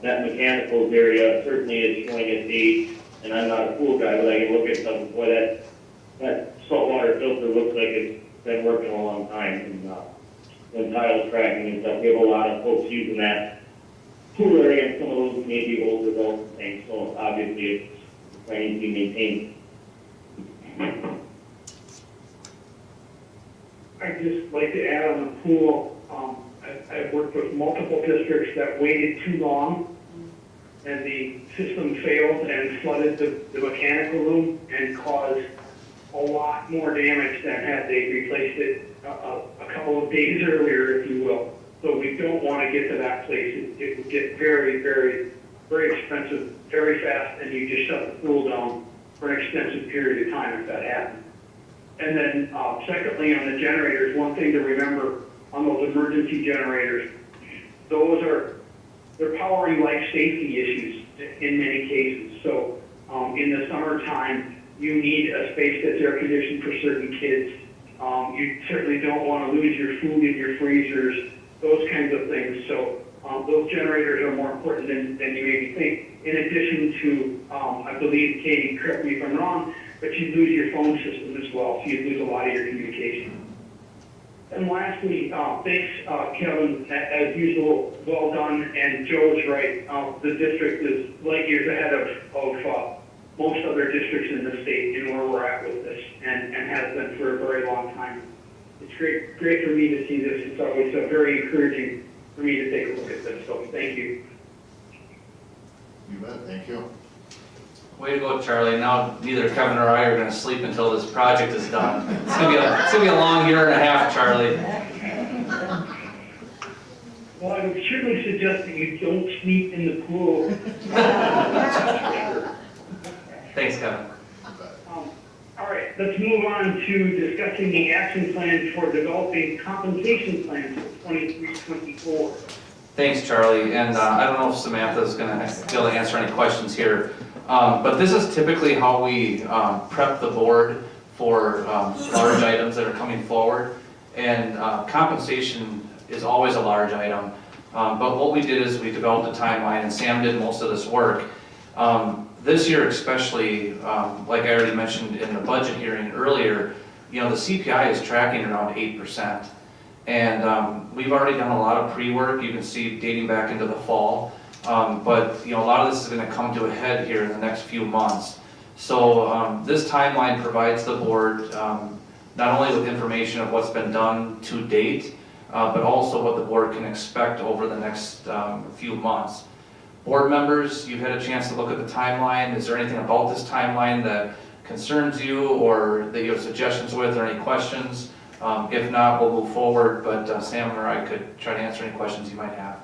that mechanicals area certainly is showing its age, and I'm not a pool guy, but I can look at some, boy, that saltwater filter looks like it's been working a long time, and when tiles cracking and stuff, we have a lot of folks using that pool area, and some of those may be older adults and things, so obviously it's planning to be maintained. I'd just like to add on the pool, I've worked with multiple districts that waited too long and the system failed and flooded the mechanical room and caused a lot more damage than had they replaced it a couple of days earlier, if you will. So we don't want to get to that place. It would get very, very, very expensive very fast, and you just shut the pool down for an extensive period of time if that happened. And then secondly, on the generators, one thing to remember on those emergency generators, they're powering life safety issues in many cases. So in the summertime, you need a space that's air conditioned for certain kids. You certainly don't want to lose your food in your freezers, those kinds of things. So those generators are more important than you maybe think. In addition to, I believe, Katie, correct me if I'm wrong, but you'd lose your phone system as well, so you'd lose a lot of your communication. And lastly, thanks, Kevin, as usual, well done, and Joe's right. The district is light years ahead of most other districts in the state in where we're at with this, and has been for a very long time. It's great for me to see this. It's always very encouraging for me to take a look at this, so thank you. You bet, thank you. Way to go, Charlie. Now neither Kevin or I are going to sleep until this project is done. It's going to be a long year and a half, Charlie. Well, I would certainly suggest that you don't sleep in the pool. Thanks, Kevin. All right, let's move on to discussing the action plan for developing compensation plans for 23-24. Thanks, Charlie. And I don't know if Samantha's going to be able to answer any questions here. But this is typically how we prep the board for large items that are coming forward. And compensation is always a large item. But what we did is we developed a timeline, and Sam did most of this work. This year especially, like I already mentioned in the budget hearing earlier, the CPI is tracking around 8%. And we've already done a lot of pre-work, you can see dating back into the fall. But a lot of this is going to come to a head here in the next few months. So this timeline provides the board not only with information of what's been done to date, but also what the board can expect over the next few months. Board members, you've had a chance to look at the timeline. Is there anything about this timeline that concerns you or that you have suggestions with or any questions? If not, we'll move forward, but Sam or I could try to answer any questions you might have.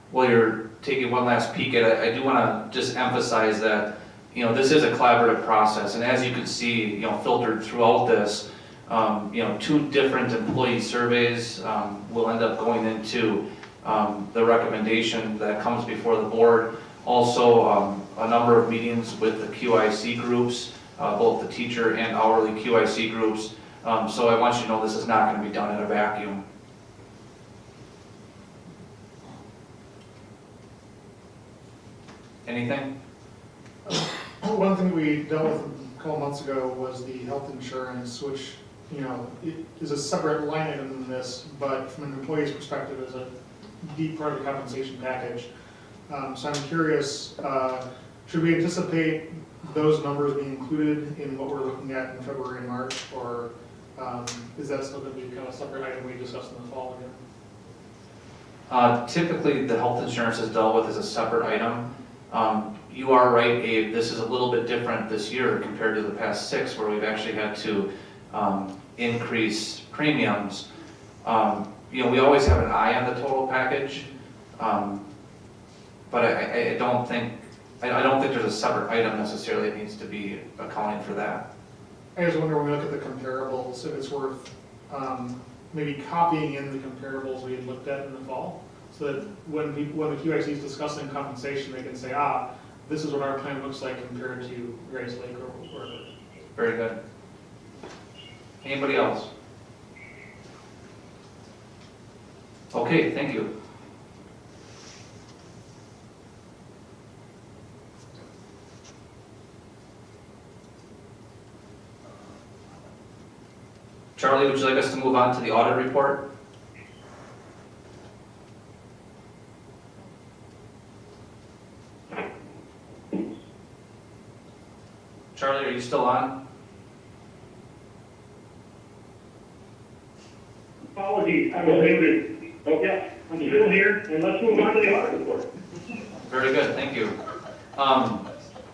While you're taking one last peek at it, I do want to just emphasize that this is a collaborative process, and as you can see, filtered throughout this, 2 different employee surveys will end up going into the recommendation that comes before the board. Also, a number of meetings with the QIC groups, both the teacher and hourly QIC groups. So I want you to know this is not going to be done in a vacuum. Anything? One thing we dealt with a couple months ago was the health insurance, which, it is a separate line item than this, but from an employee's perspective is a deep part of the compensation package. So I'm curious, should we anticipate those numbers being included in what we're looking at in February and March, or is that still going to be kind of a separate item we discussed in the fall again? Typically, the health insurance is dealt with as a separate item. You are right, Abe, this is a little bit different this year compared to the past 6 where we've actually had to increase premiums. We always have an eye on the total package, but I don't think there's a separate item necessarily that needs to be accounting for that. I just wonder when we look at the comparables, if it's worth maybe copying in the comparables we had looked at in the fall, so that when the QIC is discussing compensation, they can say, this is what our plan looks like compared to Grace Lake or wherever. Very good. Anybody else? Okay, thank you. Charlie, would you like us to move on to the audit report? Charlie, are you still on? Apologies, I was muted. Oh, yeah. I'm still here, and let's move on to the audit report. Very good, thank you.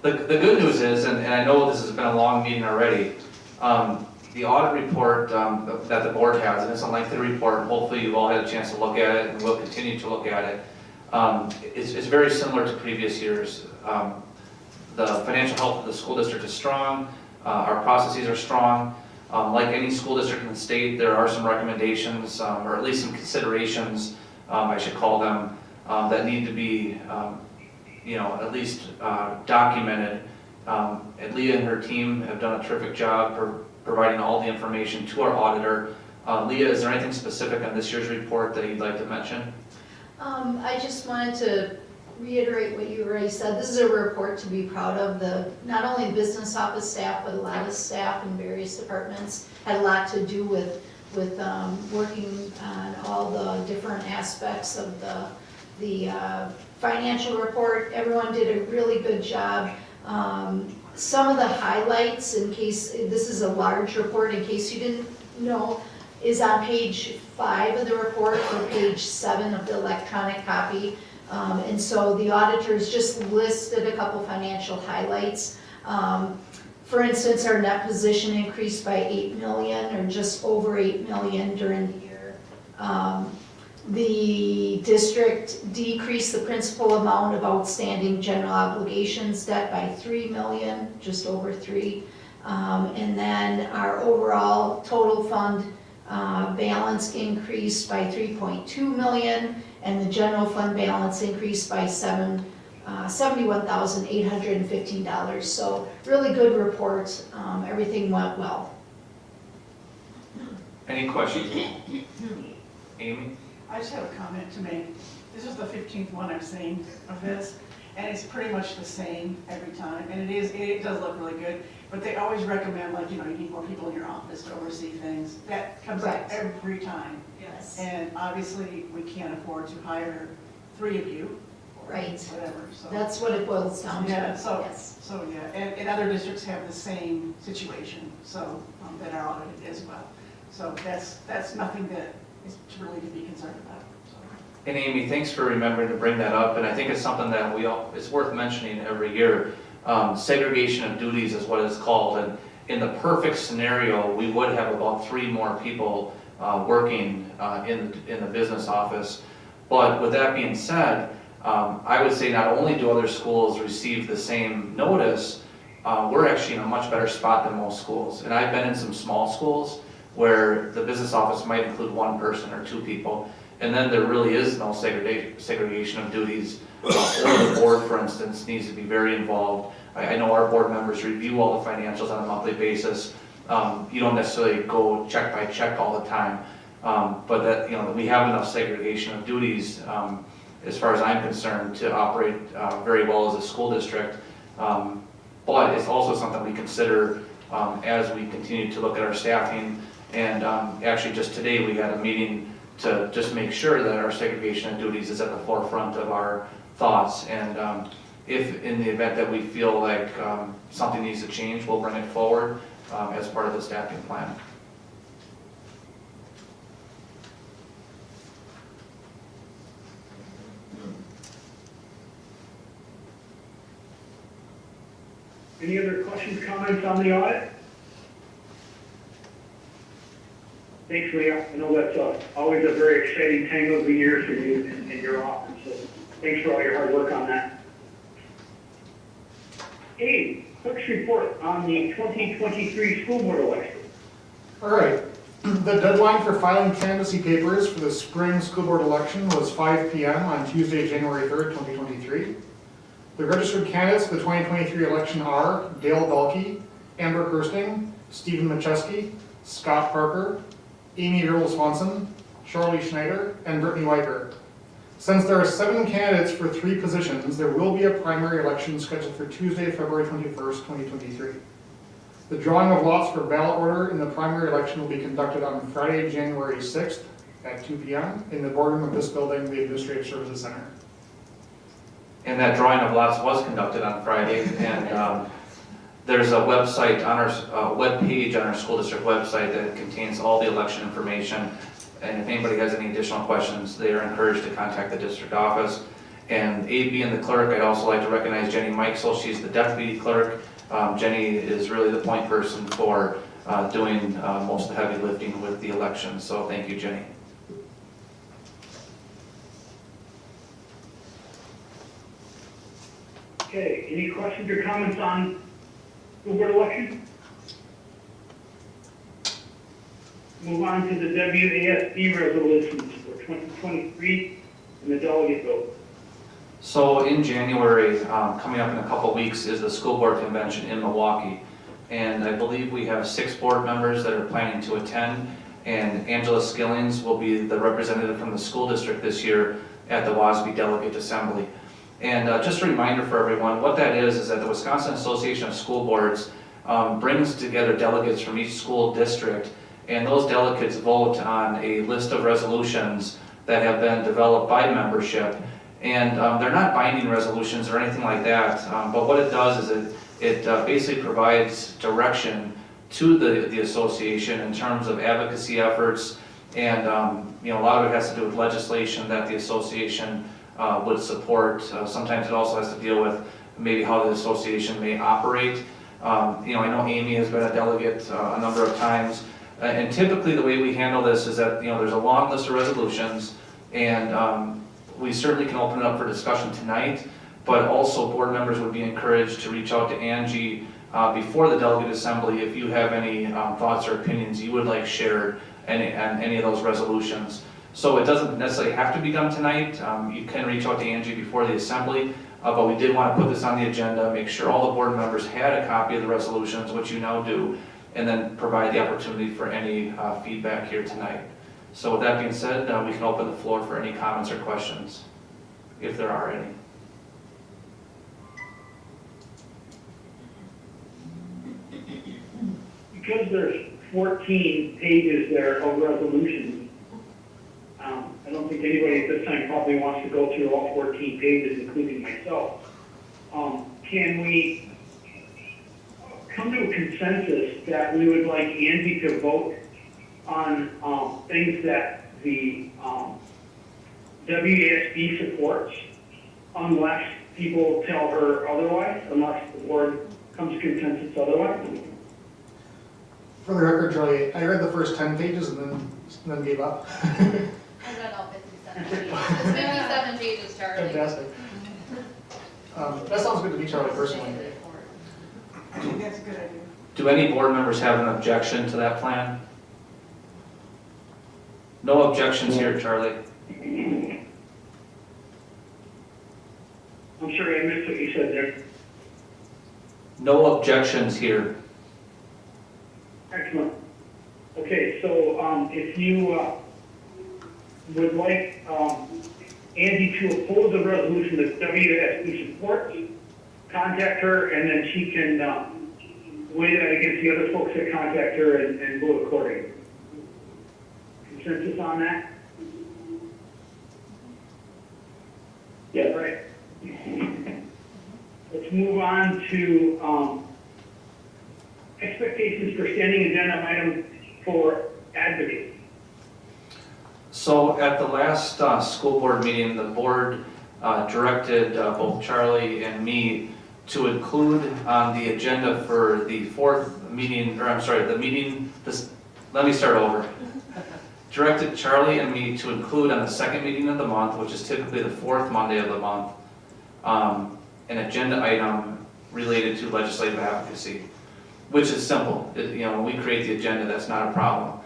The good news is, and I know this has been a long meeting already, the audit report that the board has, and it's a lengthy report, hopefully you've all had a chance to look at it and will continue to look at it. It's very similar to previous years. The financial health of the school district is strong, our processes are strong. Like any school district in the state, there are some recommendations, or at least some considerations, I should call them, that need to be at least documented. And Leah and her team have done a terrific job for providing all the information to our auditor. Leah, is there anything specific on this year's report that you'd like to mention? I just wanted to reiterate what you already said. This is a report to be proud of. Not only business office staff, but a lot of staff in various departments had a lot to do with working on all the different aspects of the financial report. Everyone did a really good job. Some of the highlights, in case this is a large report, in case you didn't know, is on page 5 of the report or page 7 of the electronic copy. And so the auditors just listed a couple financial highlights. For instance, our net position increased by 8 million or just over 8 million during the year. The district decreased the principal amount of outstanding general obligations debt by 3 million, just over 3. And then our overall total fund balance increased by 3.2 million, and the general fund balance increased by $71,815. So really good report. Everything went well. Any questions? Amy? I just have a comment to make. This is the 15th one I've seen of this, and it's pretty much the same every time. And it does look really good, but they always recommend, like, you need more people in your office to oversee things. That comes up every time. Yes. And obviously, we can't afford to hire 3 of you. Right. Whatever, so. That's what it boils down to. Yeah, so yes. and other districts have the same situation, so, that are audited as well. So that's nothing that is really to be concerned about. So. And Amy, thanks for remembering to bring that up, and I think it's something that it's worth mentioning every year. Segregation of duties is what it's called, and in the perfect scenario, we would have about 3 more people working in the business office. But with that being said, I would say not only do other schools receive the same notice, we're actually in a much better spot than most schools. And I've been in some small schools where the business office might include 1 person or 2 people, and then there really is no segregation of duties. Or the board, for instance, needs to be very involved. I know our board members review all the financials on a monthly basis. You don't necessarily go check by check all the time, but that we have enough segregation of duties, as far as I'm concerned, to operate very well as a school district. But it's also something we consider as we continue to look at our staffing. And actually, just today we had a meeting to just make sure that our segregation of duties is at the forefront of our thoughts. And if in the event that we feel like something needs to change, we'll bring it forward as part of the staffing plan. Any other questions, comments on the audit? Thanks, Leah. I know that's always a very exciting time of the year for you in your office, so thanks for all your hard work on that. Hey, clerk's report on the 2023 school board election. All right. The deadline for filing candidacy papers for the spring school board election was 5 p.m. on Tuesday, January 3rd, 2023. The registered candidates for the 2023 election are Dale Belke, Amber Kirsting, Stephen Macheski, Scott Parker, Amy Earl Swanson, Charlie Schneider, and Brittany Weicker. Since there are 7 candidates for 3 positions, there will be a primary election scheduled for Tuesday, February 21st, 2023. The drawing of lots for ballot order in the primary election will be conducted on Friday, January 6th at 2 p.m. in the boardroom of this building, the Administrative Services Center. And that drawing of lots was conducted on Friday, and there's a website on our web page on our school district website that contains all the election information. And if anybody has any additional questions, they are encouraged to contact the district office. And A, being the clerk, I'd also like to recognize Jenny Mikesel. She's the deputy clerk. Jenny is really the point person for doing most of the heavy lifting with the election. So thank you, Jenny. Okay, any questions or comments on school board election? Move on to the WASB resolutions for 2023 and the delegate vote. So in January, coming up in a couple weeks, is the school board convention in Milwaukee. And I believe we have 6 board members that are planning to attend. And Angela Skillings will be the representative from the school district this year at the WASB Delegate Assembly. And just a reminder for everyone, what that is that the Wisconsin Association of School Boards brings together delegates from each school district, and those delegates vote on a list of resolutions that have been developed by membership. And they're not binding resolutions or anything like that, but what it does is it basically provides direction to the association in terms of advocacy efforts, and you know, a lot of it has to do with legislation that the association would support. Sometimes it also has to deal with maybe how the association may operate. You know, I know Amy has been a delegate a number of times, and typically the way we handle this is that, you know, there's a long list of resolutions, and we certainly can open it up for discussion tonight, but also board members would be encouraged to reach out to Angie before the delegate assembly if you have any thoughts or opinions you would like shared on any of those resolutions. So it doesn't necessarily have to be done tonight. You can reach out to Angie before the assembly, but we did want to put this on the agenda, make sure all the board members had a copy of the resolutions, which you now do, and then provide the opportunity for any feedback here tonight. So with that being said, we can open the floor for any comments or questions, if there are any. Because there's 14 pages there of resolutions, I don't think anybody at this time probably wants to go through all 14 pages, including myself. Can we come to a consensus that we would like Angie to vote on things that the WASB supports, unless people tell her otherwise, unless the board comes to consensus otherwise? For the record, Charlie, I read the first 10 pages and then gave up. I read all 57 pages. It's 57 pages, Charlie. Fantastic. That sounds good to me, Charlie, personally. I think that's a good idea. Do any board members have an objection to that plan? No objections here, Charlie. I'm sorry, I missed what you said there. No objections here. Excellent. Okay, so if you would like Angie to oppose a resolution that WASB supports, contact her, and then she can weigh that against the other folks that contact her and vote accordingly. Consensus on that? Yeah. Right. Let's move on to expectations for standing agenda item for advocacy. So at the last school board meeting, the board directed both Charlie and me to include on the agenda for the fourth meeting, or I'm sorry, let me start over. Directed Charlie and me to include on the second meeting of the month, which is typically the fourth Monday of the month, an agenda item related to legislative advocacy, which is simple. You know, when we create the agenda, that's not a problem.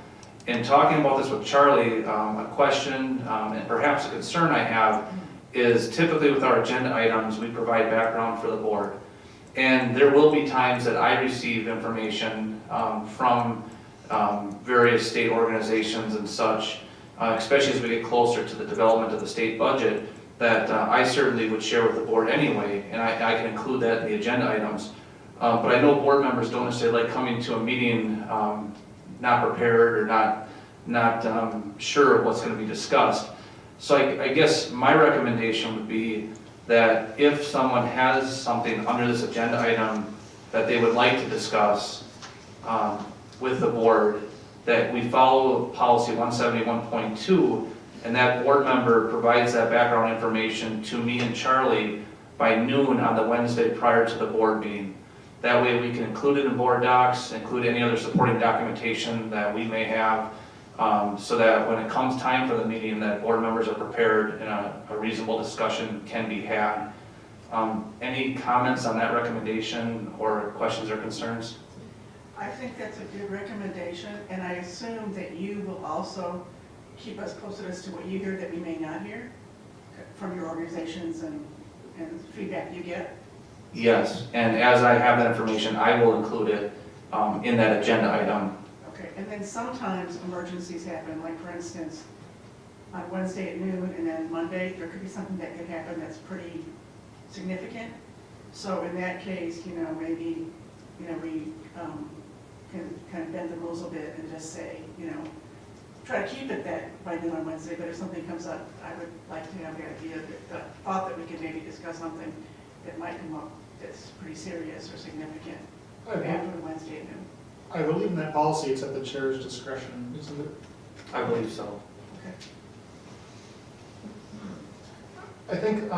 In talking about this with Charlie, a question and perhaps a concern I have is typically with our agenda items, we provide background for the board. And there will be times that I receive information from various state organizations and such, especially as we get closer to the development of the state budget, that I certainly would share with the board anyway, and I can include that in the agenda items. But I know board members don't necessarily like coming to a meeting not prepared or not sure of what's going to be discussed. So I guess my recommendation would be that if someone has something under this agenda item that they would like to discuss with the board, that we follow policy 171.2, and that board member provides that background information to me and Charlie by noon on the Wednesday prior to the board meeting. That way we can include it in board docs, include any other supporting documentation that we may have, so that when it comes time for the meeting, that board members are prepared and a reasonable discussion can be had. Any comments on that recommendation or questions or concerns? I think that's a good recommendation, and I assume that you will also keep us posted as to what you hear that we may not hear from your organizations and feedback you get. Yes, and as I have that information, I will include it in that agenda item. Okay, and then sometimes emergencies happen, like for instance, on Wednesday at noon and then Monday, there could be something that could happen that's pretty significant. So in that case, maybe, we can kind of bend the rules a bit and just say, try to keep it that by noon on Wednesday, but if something comes up, I would like to have the idea, the thought that we could maybe discuss something that might come up that's pretty serious or significant after Wednesday at noon. I believe in that policy, it's at the chair's discretion, isn't it? I believe so. Okay. I think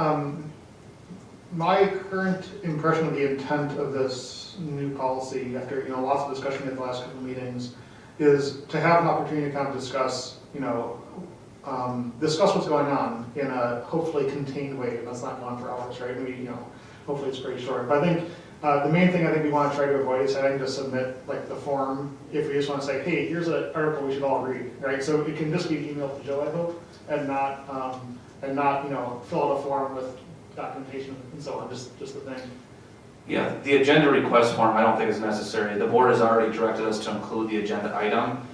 my current impression of the intent of this new policy, after lots of discussion at the last couple of meetings, is to have an opportunity to kind of discuss, discuss what's going on in a hopefully contained way, and that's not going on for hours, right? Maybe, hopefully it's pretty short. But I think the main thing I think we want to try to avoid is having to submit like the form if we just want to say, hey, here's an article we should all read, right? So it can just be emailed to Joe, I hope, and not fill out a form with documentation and so on, just the thing. Yeah, the agenda request form I don't think is necessary. The board has already directed us to include the agenda item.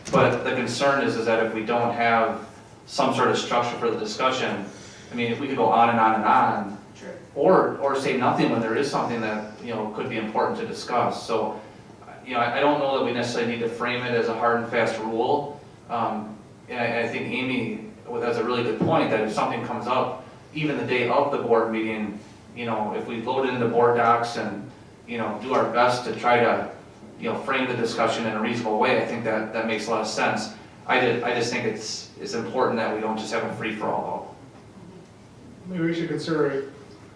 But the concern is that if we don't have some sort of structure for the discussion, I mean, if we could go on and on and on, Sure. or say nothing when there is something that, could be important to discuss. So, I don't know that we necessarily need to frame it as a hard and fast rule. And I think Amy has a really good point that if something comes up, even the day of the board meeting, if we load it into board docs and, do our best to try to, frame the discussion in a reasonable way, I think that makes a lot of sense. I just think it's important that we don't just have a free-for-all. Maybe we should consider,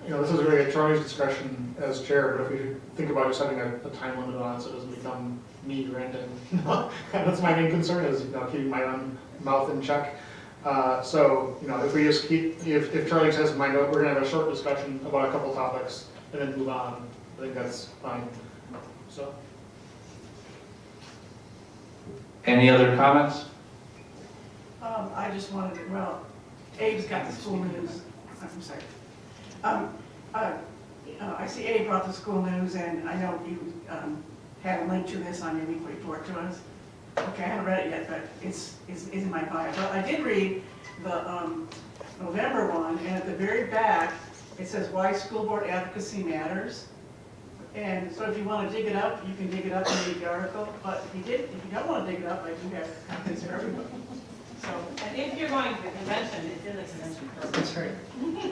this is really at Charlie's discretion as chair, but if we should think about just having a time limit on it so it doesn't become me ranting. That's my main concern is, keeping my own mouth in check. So, if we just if Charlie says in my note, we're gonna have a short discussion about a couple topics and then move on, I think that's fine. So. Any other comments? I just wanted to, Abe's got the school news. I'm sorry. I see Abe brought the school news, and I know you had a link to this on your weekly report to us. Okay, I haven't read it yet, but it's in my bio. But I did read the November one, and at the very back, it says why school board advocacy matters. And so if you want to dig it up, you can dig it up and read the article. But if you don't want to dig it up, I do have copies for everybody. So, And if you're going to the convention, it's in the convention program. That's right.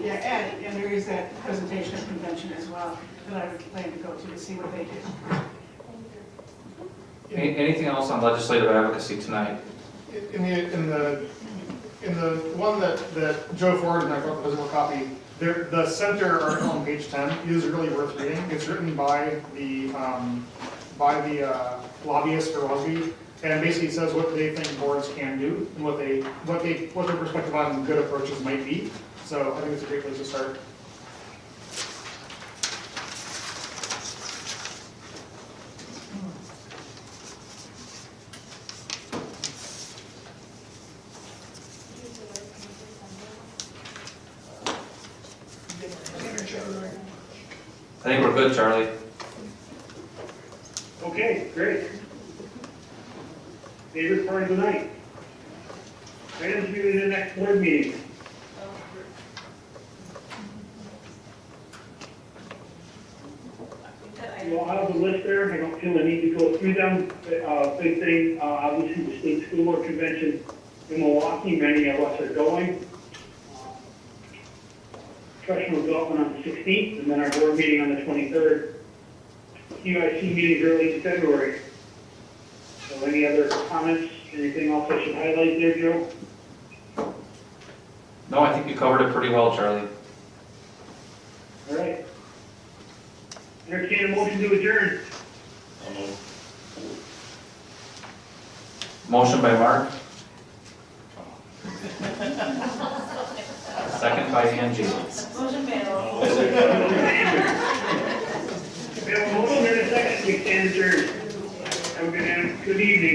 yeah, and there is that presentation at convention as well that I would plan to go to see what they do. Anything else on legislative advocacy tonight? In the one that Joe forwarded and I wrote the physical copy, the center article on page 10 is really worth reading. It's written by the lobbyist for WASB, and basically says what they think boards can do and what their perspective on good approaches might be. So I think it's a great place to start. I think we're good, Charlie. Okay, great. Favorite part of the night. Items due to the next board meeting. You all have the list there. I don't feel the need to go through them. Big thing, obviously the state school board convention in Milwaukee, many of us are going. Professional development on the 16th, and then our board meeting on the 23rd. UIC meetings early in February. So any other comments, anything else I should highlight there, Joe? No, I think you covered it pretty well, Charlie. All right. Entertain a motion to adjourn. Motion by Mark. Second by Angie. Motion failed. We have a motion and a second, we stand adjourned. Have a good evening.